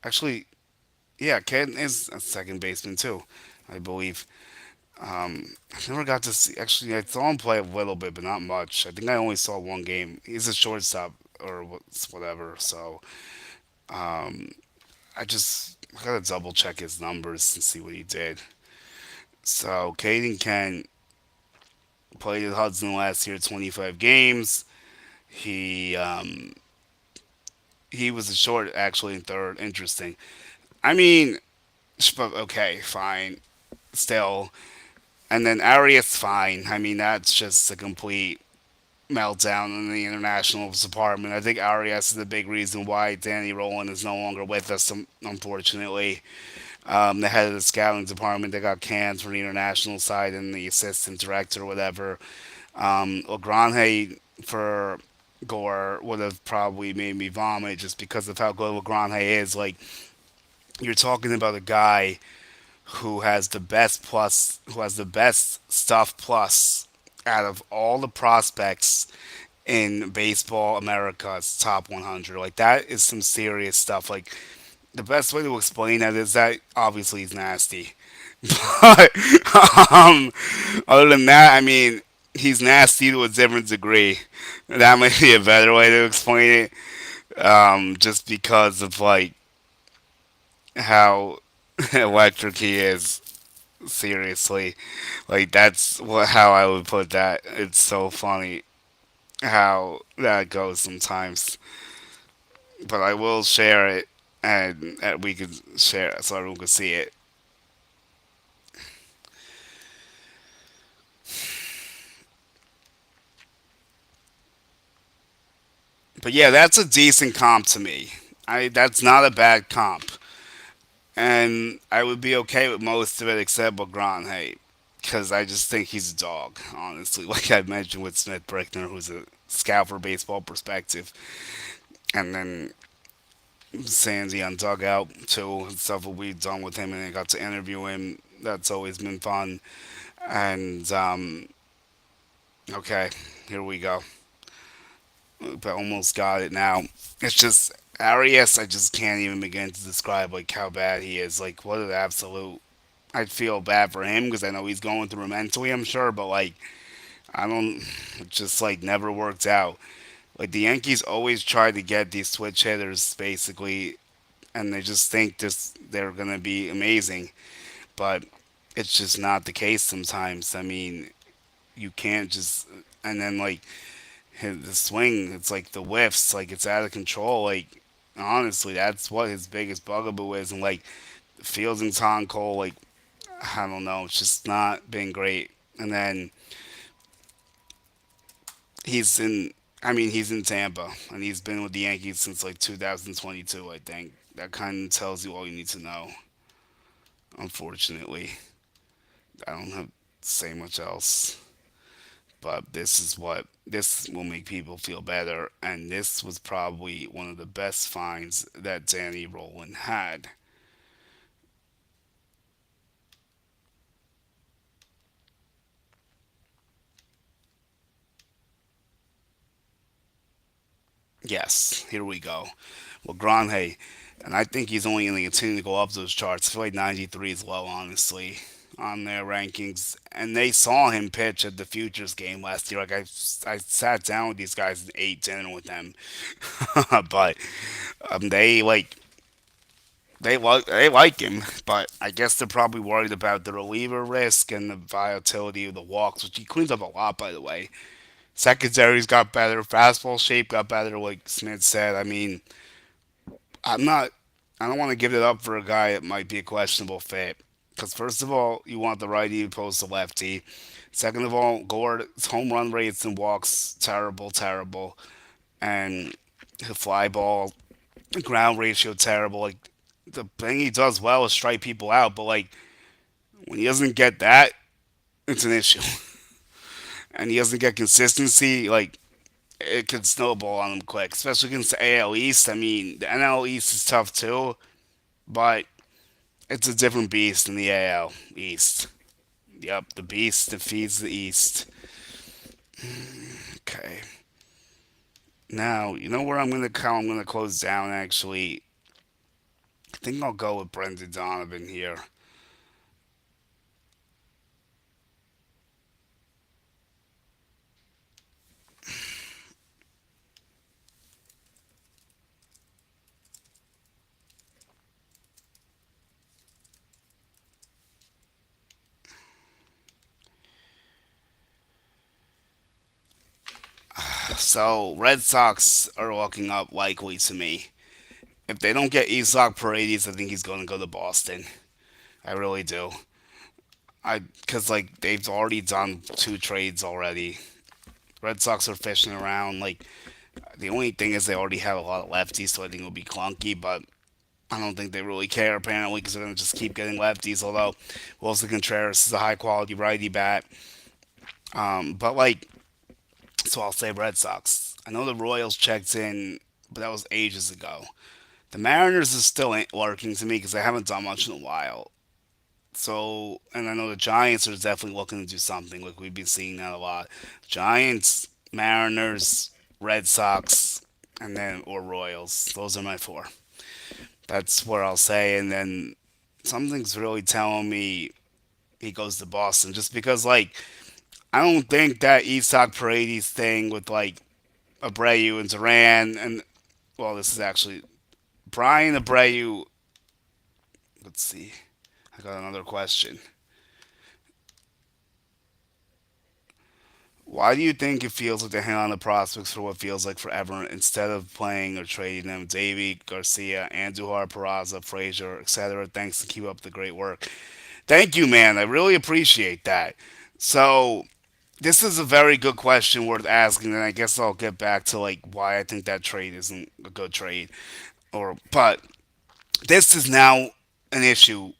actually, yeah, Kent is a second baseman too, I believe. I never got to see. Actually, I saw him play a little bit, but not much. I think I only saw one game. He's a shortstop or whatever. So I gotta double check his numbers and see what he did. So Caden Kent played at Hudson last year, 25 games. He um, he was a short actually in third. Interesting. I mean, okay, fine. Still, and then Arias, fine. I mean, that's just a complete meltdown in the international department. I think Arias is the big reason why Danny Rowland is no longer with us, unfortunately. The head of the scouting department, they got canned from the international side and the assistant director or whatever. Lagrange for Gore would have probably made me vomit just because of how good Lagrange is. Like, you're talking about a guy who has the best stuff plus out of all the prospects in baseball America's top 100. Like that is some serious stuff. Like the best way to explain that is that obviously he's nasty. But um, other than that, I mean, he's nasty to a different degree. That might be a better way to explain it. Just because of like how electric he is. Seriously, like that's how I would put that. It's so funny how that goes sometimes. But I will share it, and we can share it so everyone can see it. But yeah, that's a decent comp to me. That's not a bad comp, and I would be okay with most of it except Bagran. Hey, because I just think he's a dog. Honestly, like I mentioned with Smith Brickner, who's a scout for baseball perspective, and then Sandy on dugout too, and stuff that we've done with him, and I got to interview him. That's always been fun. And okay, here we go. I almost got it now. It's just Arias. I just can't even begin to describe like how bad he is. Like what an absolute. I feel bad for him because I know he's going through it mentally. I'm sure, but like I don't. It just like never worked out. Like the Yankees always try to get these switch hitters basically and they just think this they're gonna be amazing, but it's just not the case sometimes. I mean, you can't just and then like the swing, it's like the whiffs, like it's out of control. Like honestly, that's what his biggest bugaboo is, and like Fields Tom Cole, like I don't know, it's just not been great. And then he's in. I mean, he's in Tampa, and he's been with the Yankees since like 2022. I think that kind of tells you all you need to know. Unfortunately, I don't have to say much else. But this will make people feel better, and this was probably one of the best finds that Danny Rowland had. Yes, here we go. Well, Granhe, and I think he's only going to continue to go up those charts. I feel like 93 is low, honestly, on their rankings. And they saw him pitch at the Futures game last year. Like I sat down with these guys and ate dinner with them, but they like him, but I guess they're probably worried about the reliever risk and the volatility of the walks, which he cleans up a lot, by the way. Secondary's got better, fastball shape got better, like Smith said. I mean, I'm not, I don't want to give it up for a guy that might be a questionable fit. Because first of all, you want the righty opposed to lefty. Second of all, Gore's home run rates and walks terrible, terrible, and the fly ball ground ratio terrible. Like the thing he does well is strike people out, but like when he doesn't get that, it's an issue. And he doesn't get consistency, like it could snowball on him quick, especially against the AL East. I mean, the NL East is tough too, but it's a different beast than the AL East. Yep, the beast that feeds the East. Okay. Now, you know where I'm gonna close down actually. I think I'll go with Brendan Donovan here. So, Red Sox are looking up likely to me. If they don't get Issac Paredes, I think he's going to go to Boston. I really do. Because like they've already done two trades already. Red Sox are fishing around. Like the only thing is they already have a lot of lefties, so I think it'll be clunky. But I don't think they really care apparently because they're going to just keep getting lefties. Although Wilson Contreras is a high quality righty bat. But like, so I'll say Red Sox. I know the Royals checked in, but that was ages ago. The Mariners is still ain't lurking to me because they haven't done much in a while. So, and I know the Giants are definitely looking to do something. Like we've been seeing that a lot. Giants, Mariners, Red Sox, and then or Royals. Those are my four. That's what I'll say. And then something's really telling me he goes to Boston, just because like I don't think that Isaac Paredes thing with like Abreu and Duran and well, this is actually Brian Abreu. Let's see. I got another question. Why do you think it feels like they hang on to prospects for what feels like forever instead of playing or trading them? Davey, Garcia, Andujar, Peraza, Frazier, etc. Thanks to keep up the great work. Thank you, man. I really appreciate that. So, this is a very good question worth asking, and I guess I'll get back to like why I think that trade isn't a good trade. Or, but this is now an issue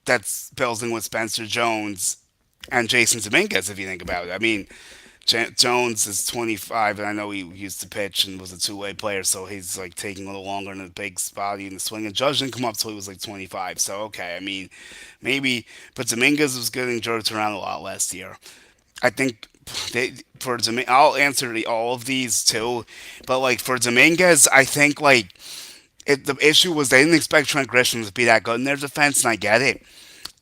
that's building with Spencer Jones and Jason Dominguez. If you think about it, I mean, Jones is 25, and I know he used to pitch and was a two-way player, so he's like taking a little longer in the big spot in the swing. And Judge didn't come up till he was like 25, so okay, I mean, maybe. But Dominguez was getting jerked around a lot last year. I think for Dominguez, I'll answer all of these too, but like for Dominguez, I think like the issue was they didn't expect Trent Grisham to be that good in their defense, and I get it.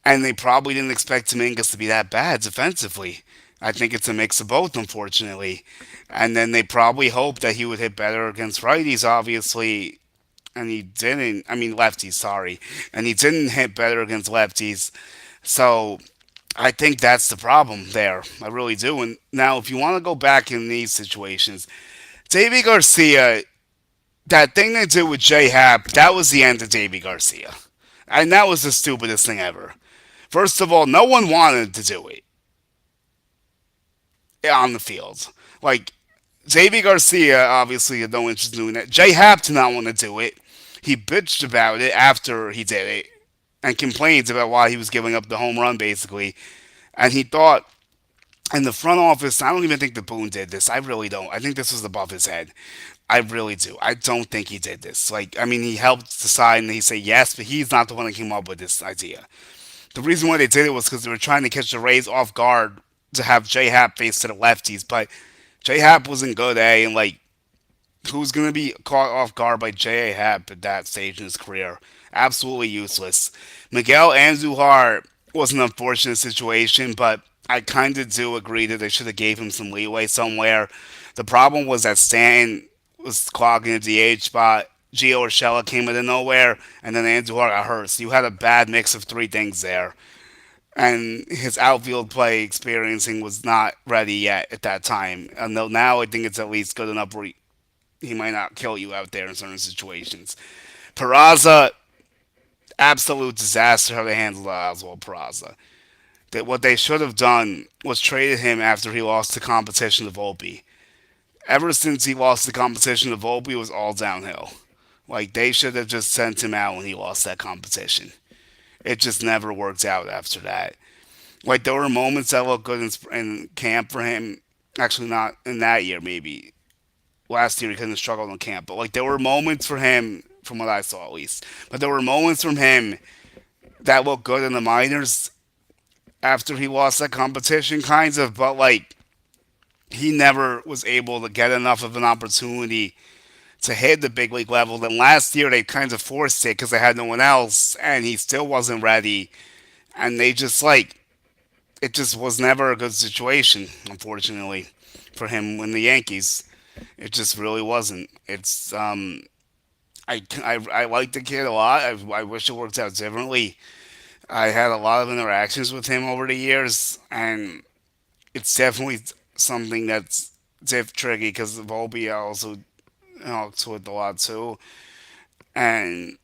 And they probably didn't expect Dominguez to be that bad defensively. I think it's a mix of both, unfortunately. And then they probably hoped that he would hit better against righties, obviously. and he didn't. I mean lefties, sorry, and he didn't hit better against lefties. So I think that's the problem there. I really do. And now, if you want to go back in these situations, Davy Garcia, that thing they did with J Happ, that was the end of Davy Garcia. And that was the stupidest thing ever. First of all, no one wanted to do it on the field. Like, Davy Garcia obviously had no interest in doing that. J Happ did not want to do it. He bitched about it after he did it and complained about why he was giving up the home run, basically. And he thought in the front office, I don't even think the Boone did this. I really don't. I think this was above his head. I really do. I don't think he did this. Like, I mean, he helped decide and he said yes, but he's not the one that came up with this idea. The reason why they did it was because they were trying to catch the Rays off guard to have J Happ face to the lefties, but J Happ wasn't good, and like, who's going to be caught off guard by J Happ at that stage in his career? Absolutely useless. Miguel Andujar was an unfortunate situation, but I kind of do agree that they should have gave him some leeway somewhere. The problem was that Stanton was clogging the DH spot. Gio Urshela came out of nowhere, and then Andujar got hurt. So you had a bad mix of three things there. And his outfield play experiencing was not ready yet at that time. And though now I think it's at least good enough where he might not kill you out there in certain situations. Peraza, absolute disaster how they handled Oswald Peraza. That what they should have done was traded him after he lost the competition to Volpe. Ever since he lost the competition to Volpe, it was all downhill. Like, they should have just sent him out when he lost that competition. It just never worked out after that. Like, there were moments that looked good in camp for him. Actually, not in that year, maybe. Last year he couldn't struggle in camp, but like there were moments for him, from what I saw at least. But there were moments from him that looked good in the minors after he lost that competition, kinds of. But like he never was able to get enough of an opportunity to hit the big league level. Then last year they kind of forced it because they had no one else, and he still wasn't ready. And they just like it just was never a good situation, unfortunately, for him in the Yankees. It just really wasn't. I like the kid a lot. I wish it worked out differently. I had a lot of interactions with him over the years, and it's definitely something that's tricky because Volpe also helps with a lot too, and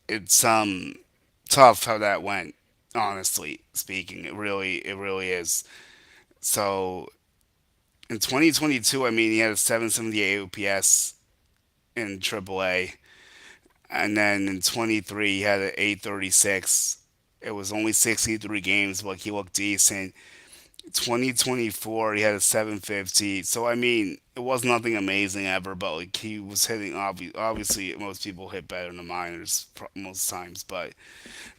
it's tough how that went. Honestly speaking, it really is. So in 2022, I mean, he had a 778 OPS in AAA. And then in 23, he had an 836. It was only 63 games, but he looked decent. 2024, he had a 750. So, I mean, it was nothing amazing ever, but like he was hitting, obviously, most people hit better in the minors most times. But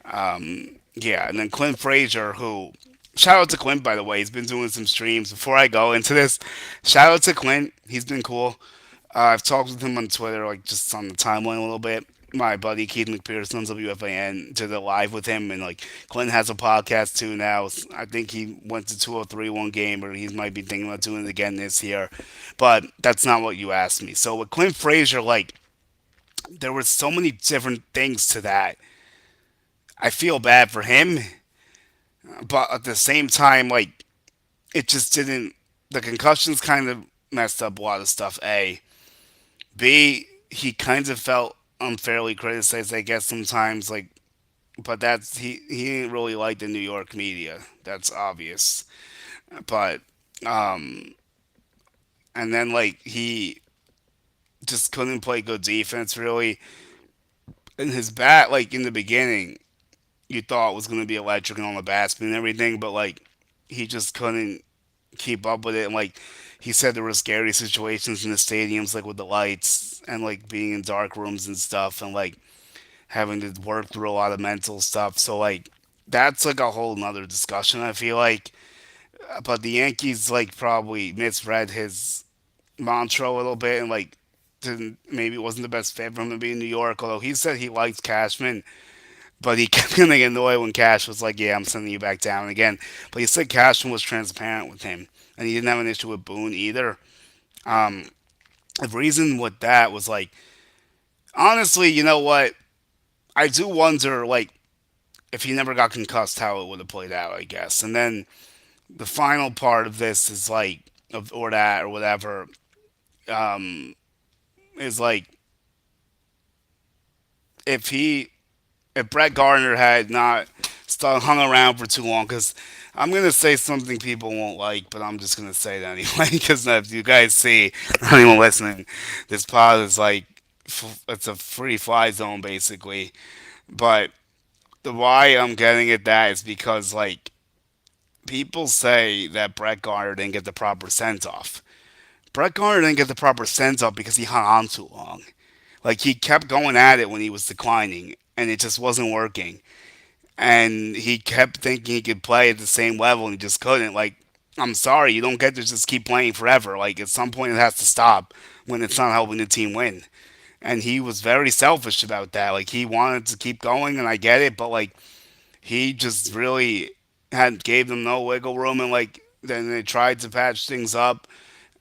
yeah, and then Clint Frazier, who, shout out to Clint, by the way, he's been doing some streams. Before I go into this, shout out to Clint. He's been cool. I've talked with him on Twitter, like just on the timeline a little bit. My buddy Keith McPherson, WFAN, did a live with him, and like Clint has a podcast too now. I think he went to 203 one game, or he might be thinking about doing it again this year. But that's not what you asked me. So with Clint Frazier, like there were so many different things to that. I feel bad for him, but at the same time, like it just didn't. The concussions kind of messed up a lot of stuff. A, B, he kind of felt unfairly criticized, I guess, sometimes. Like, but that's he didn't really like the New York media. That's obvious. But and then like he just couldn't play good defense really. And his bat, like in the beginning, you thought was gonna be electric and on the bat spin and everything, but like he just couldn't keep up with it. And like he said, there were scary situations in the stadiums, like with the lights and like being in dark rooms and stuff, and like having to work through a lot of mental stuff. So like that's like a whole nother discussion. I feel like, but the Yankees like probably misread his mantra a little bit and like didn't maybe it wasn't the best fit for him to be in New York. Although he said he liked Cashman, but he kept getting annoyed when Cash was like, "Yeah, I'm sending you back down again." But he said Cashman was transparent with him, and he didn't have an issue with Boone either. Um, the reason with that was like Honestly, you know what? I do wonder, like, if he never got concussed, how it would have played out, I guess. And then the final part of this is like, or that, or whatever, is like, if he if Brett Gardner had not hung around for too long, because I'm gonna say something people won't like, but I'm just gonna say it anyway. Because if you guys see, anyone listening, this pod is like it's a free fly zone basically. But the why I'm getting at that is because like people say that Brett Gardner didn't get the proper send off. Brett Gardner didn't get the proper send off because he hung on too long. Like he kept going at it when he was declining, and it just wasn't working. And he kept thinking he could play at the same level and he just couldn't. Like, I'm sorry, you don't get to just keep playing forever. Like, at some point, it has to stop when it's not helping the team win. And he was very selfish about that. Like, he wanted to keep going, and I get it, but like, he just really had gave them no wiggle room, and like, then they tried to patch things up,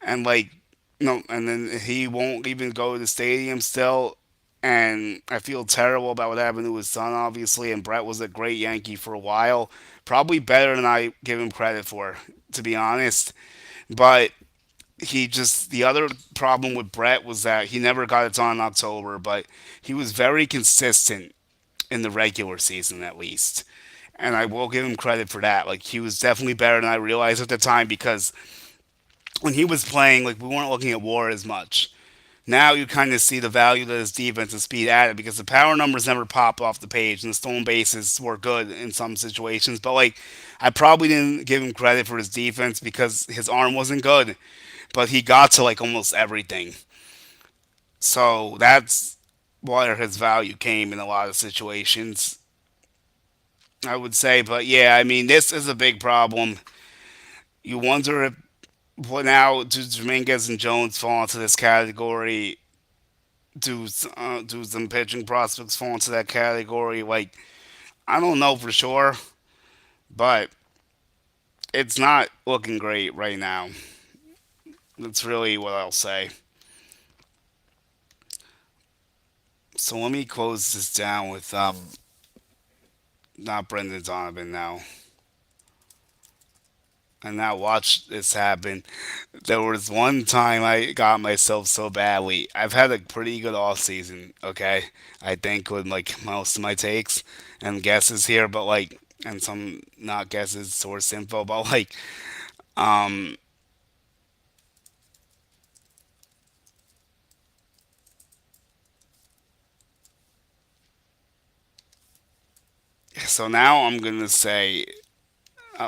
and like, no, and then he won't even go to the stadium still. And I feel terrible about what happened to his son, obviously. And Brett was a great Yankee for a while, probably better than I give him credit for, to be honest. But he just the other problem with Brett was that he never got it done in October, but he was very consistent in the regular season at least. And I will give him credit for that. Like he was definitely better than I realized at the time because when he was playing, like we weren't looking at WAR as much. Now you kind of see the value that his defense and speed added because the power numbers never pop off the page and the stolen bases were good in some situations. But like, I probably didn't give him credit for his defense because his arm wasn't good, but he got to like almost everything. So that's where his value came in a lot of situations, I would say. But yeah, I mean, this is a big problem. You wonder if what now do Dominguez and Jones fall into this category? Do some pitching prospects fall into that category? Like I don't know for sure, but it's not looking great right now. That's really what I'll say. So let me close this down with not Brendan Donovan now. And now watch this happen. There was one time I got myself so badly. I've had a pretty good off season, okay? I think with like most of my takes and guesses here, but like and some not guesses, source info, but like um so now I'm gonna say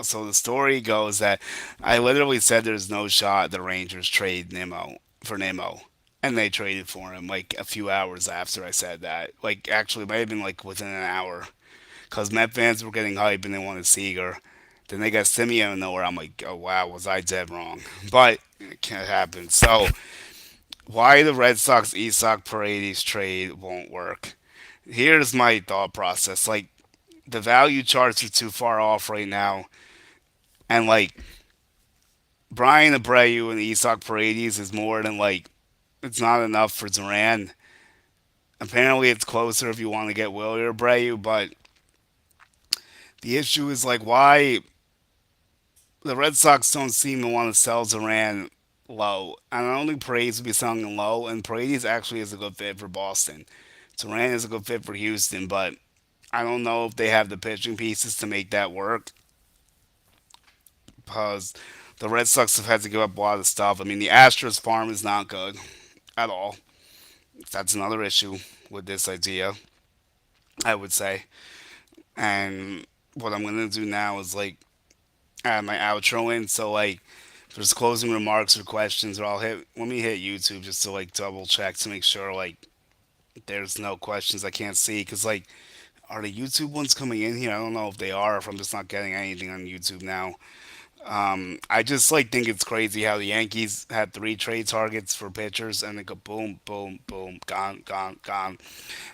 so the story goes that I literally said there's no shot the Rangers trade Nimmo, and they traded for him like a few hours after I said that. Like actually, it might have been like within an hour, because Met fans were getting hype and they wanted Seager. Then they got Simeon nowhere. I'm like, oh wow, was I dead wrong? But it can't happen. So why the Red Sox Issac Paredes trade won't work? Here's my thought process. Like the value charts are too far off right now, and like Brian Abreu and Isaac Paredes is more than like it's not enough for Duran. Apparently, it's closer if you want to get Willier Abreu, but the issue is like why the Red Sox don't seem to want to sell Duran low. And I don't think Paredes will be selling him low, and Paredes actually is a good fit for Boston. Duran is a good fit for Houston, but I don't know if they have the pitching pieces to make that work because the Red Sox have had to give up a lot of stuff. I mean, the Astros farm is not good at all. That's another issue with this idea, I would say. And what I'm gonna do now is like add my outro in. So like, if there's closing remarks or questions, or let me hit YouTube just to like double check to make sure like there's no questions I can't see. Cause like, are the YouTube ones coming in here? I don't know if they are. If I'm just not getting anything on YouTube now. I just like think it's crazy how the Yankees had three trade targets for pitchers and they go boom, boom, boom, gone, gone, gone.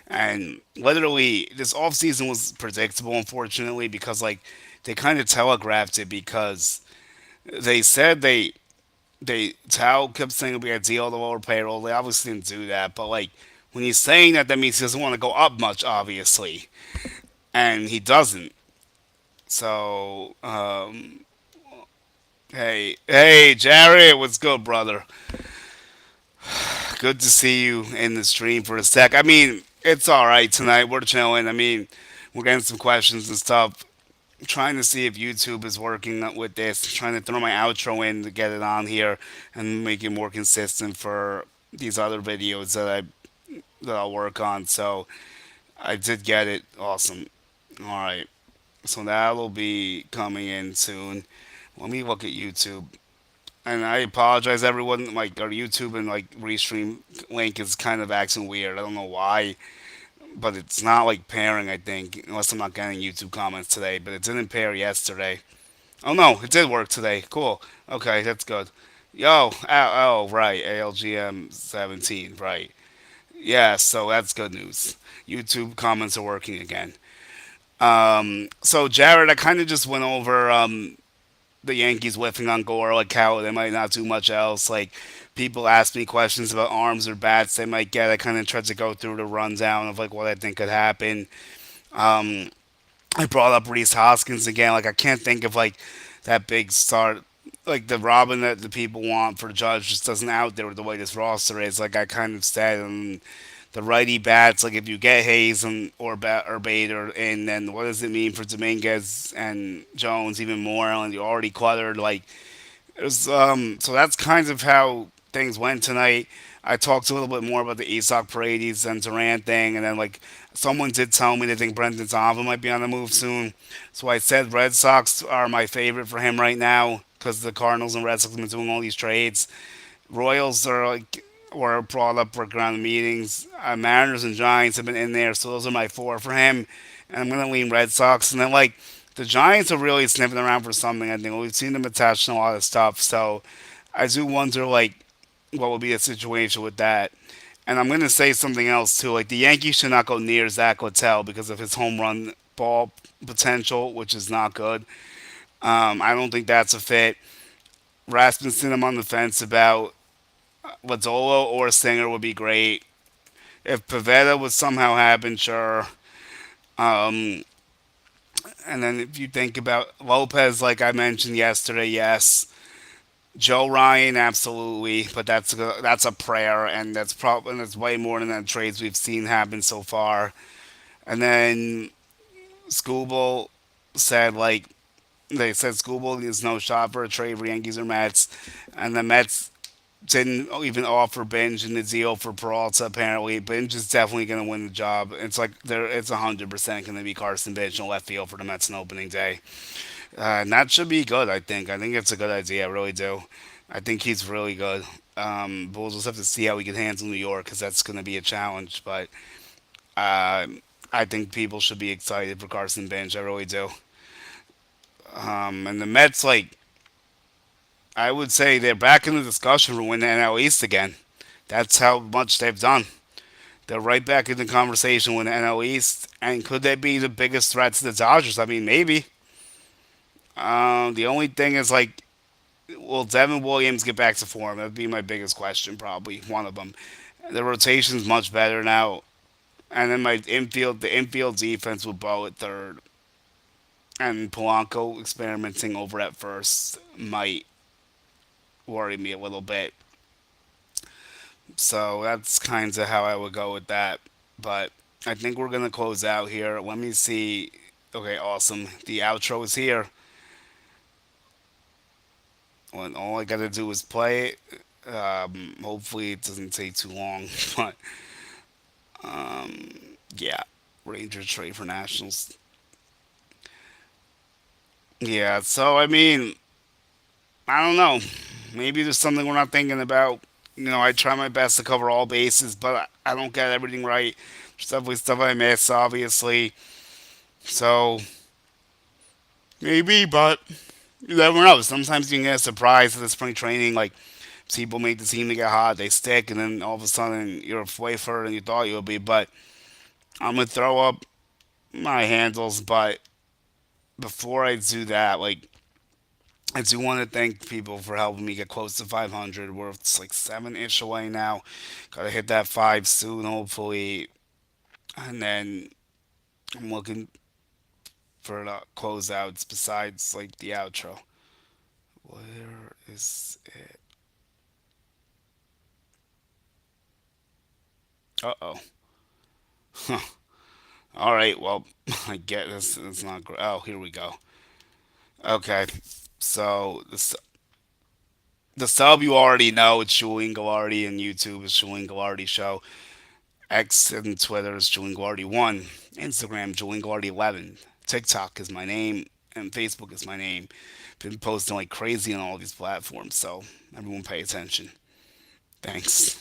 And literally, this offseason was predictable, unfortunately, because like they kind of telegraphed it because they said Tao kept saying we had to deal the lower payroll. They obviously didn't do that, but like When he's saying that, that means he doesn't want to go up much, obviously, and he doesn't. So, hey, Jared, what's good, brother? Good to see you in the stream for a sec. I mean, it's all right tonight. We're chilling. I mean, we're getting some questions and stuff. Trying to see if YouTube is working with this. Trying to throw my outro in to get it on here and make it more consistent for these other videos that I'll work on. So I did get it. Awesome. All right. So that'll be coming in soon. Let me look at YouTube. And I apologize, everyone. Like our YouTube and like restream link is kind of acting weird. I don't know why, but it's not like pairing. I think unless I'm not getting YouTube comments today, but it didn't pair yesterday. Oh no, it did work today. Cool. Okay, that's good. Yo, right, ALGM 17, right. Yeah, so that's good news. YouTube comments are working again. So Jared, I kind of just went over the Yankees whiffing on Gore, like how they might not do much else. Like people ask me questions about arms or bats they might get. I kind of tried to go through the rundown of like what I think could happen. I brought up Reese Hoskins again. Like I can't think of like that big start, like the Robin that the people want for Judge just doesn't out there with the way this roster is. Like I kind of said, the righty bats. Like if you get Hayes or Bader, and then what does it mean for Dominguez and Jones even more? And you're already cluttered. Like it was, so that's kind of how things went tonight. I talked a little bit more about the Issac Paredes and Duran thing, and then like someone did tell me they think Brendan Donvaon might be on the move soon. So I said Red Sox are my favorite for him right now because the Cardinals and Red Sox have been doing all these trades. Royals are like were brought up for ground meetings. Mariners and Giants have been in there, so those are my four for him. And I'm gonna lean Red Sox, and then like the Giants are really sniffing around for something. I think we've seen them attached to a lot of stuff, so I do wonder like what would be the situation with that. And I'm gonna say something else too. Like the Yankees should not go near Zach Littell because of his home run ball potential, which is not good. I don't think that's a fit. Rasmussen, I'm on the fence about. Lazzolo or Singer would be great. If Pavetta would somehow happen, sure. Um, and then if you think about Lopez, like I mentioned yesterday, yes. Joe Ryan, absolutely, but that's a prayer, and that's way more than the trades we've seen happen so far. And then Scooble said like they said Scooble is no shot for a trade for Yankees or Mets, and the Mets didn't even offer Binge in the deal for Peralta. Apparently, Binge is definitely going to win the job. It's like it's 100% going to be Carson Binge in left field for the Mets on opening day, and that should be good. I think it's a good idea. I really do. I think he's really good. But we'll just have to see how he can handle New York because that's going to be a challenge. But uh, I think people should be excited for Carson Binge. I really do. And the Mets, like I would say, they're back in the discussion for winning the NL East again. That's how much they've done. They're right back in the conversation with the NL East. And could they be the biggest threat to the Dodgers? I mean, maybe. The only thing is, like, will Devin Williams get back to form? That'd be my biggest question, probably one of them. The rotation's much better now. And then the infield defense with Bo at third, and Polanco experimenting over at first might worry me a little bit. So that's kind of how I would go with that. But I think we're gonna close out here. Let me see. Okay, awesome. The outro is here. Well, all I gotta do is play it. Hopefully it doesn't take too long. But yeah, Rangers trade for Nationals. Yeah. So I mean, I don't know. Maybe there's something we're not thinking about. I try my best to cover all bases, but I don't get everything right. There's definitely stuff I miss, obviously. So maybe, but you never know. Sometimes you can get a surprise at the spring training. Like people make the team to get hot, they stick, and then all of a sudden you're way further than you thought you would be. But I'm gonna throw up my handles. But before I do that, like I do want to thank people for helping me get close to 500. We're like seven-ish away now. Gotta hit that five soon, hopefully. And then I'm looking for the closeouts besides like the outro. Where is it? Uh oh. All right. Well, I get this. It's not great. Oh, here we go. Okay. So the sub you already know. It's Julian Gallardi, and YouTube is Julian Gallardi Show. X and Twitter is Julian Gallardi 1. Instagram, Julian Gallardi 11. TikTok is my name, and Facebook is my name. Been posting like crazy on all these platforms, so everyone pay attention. Thanks.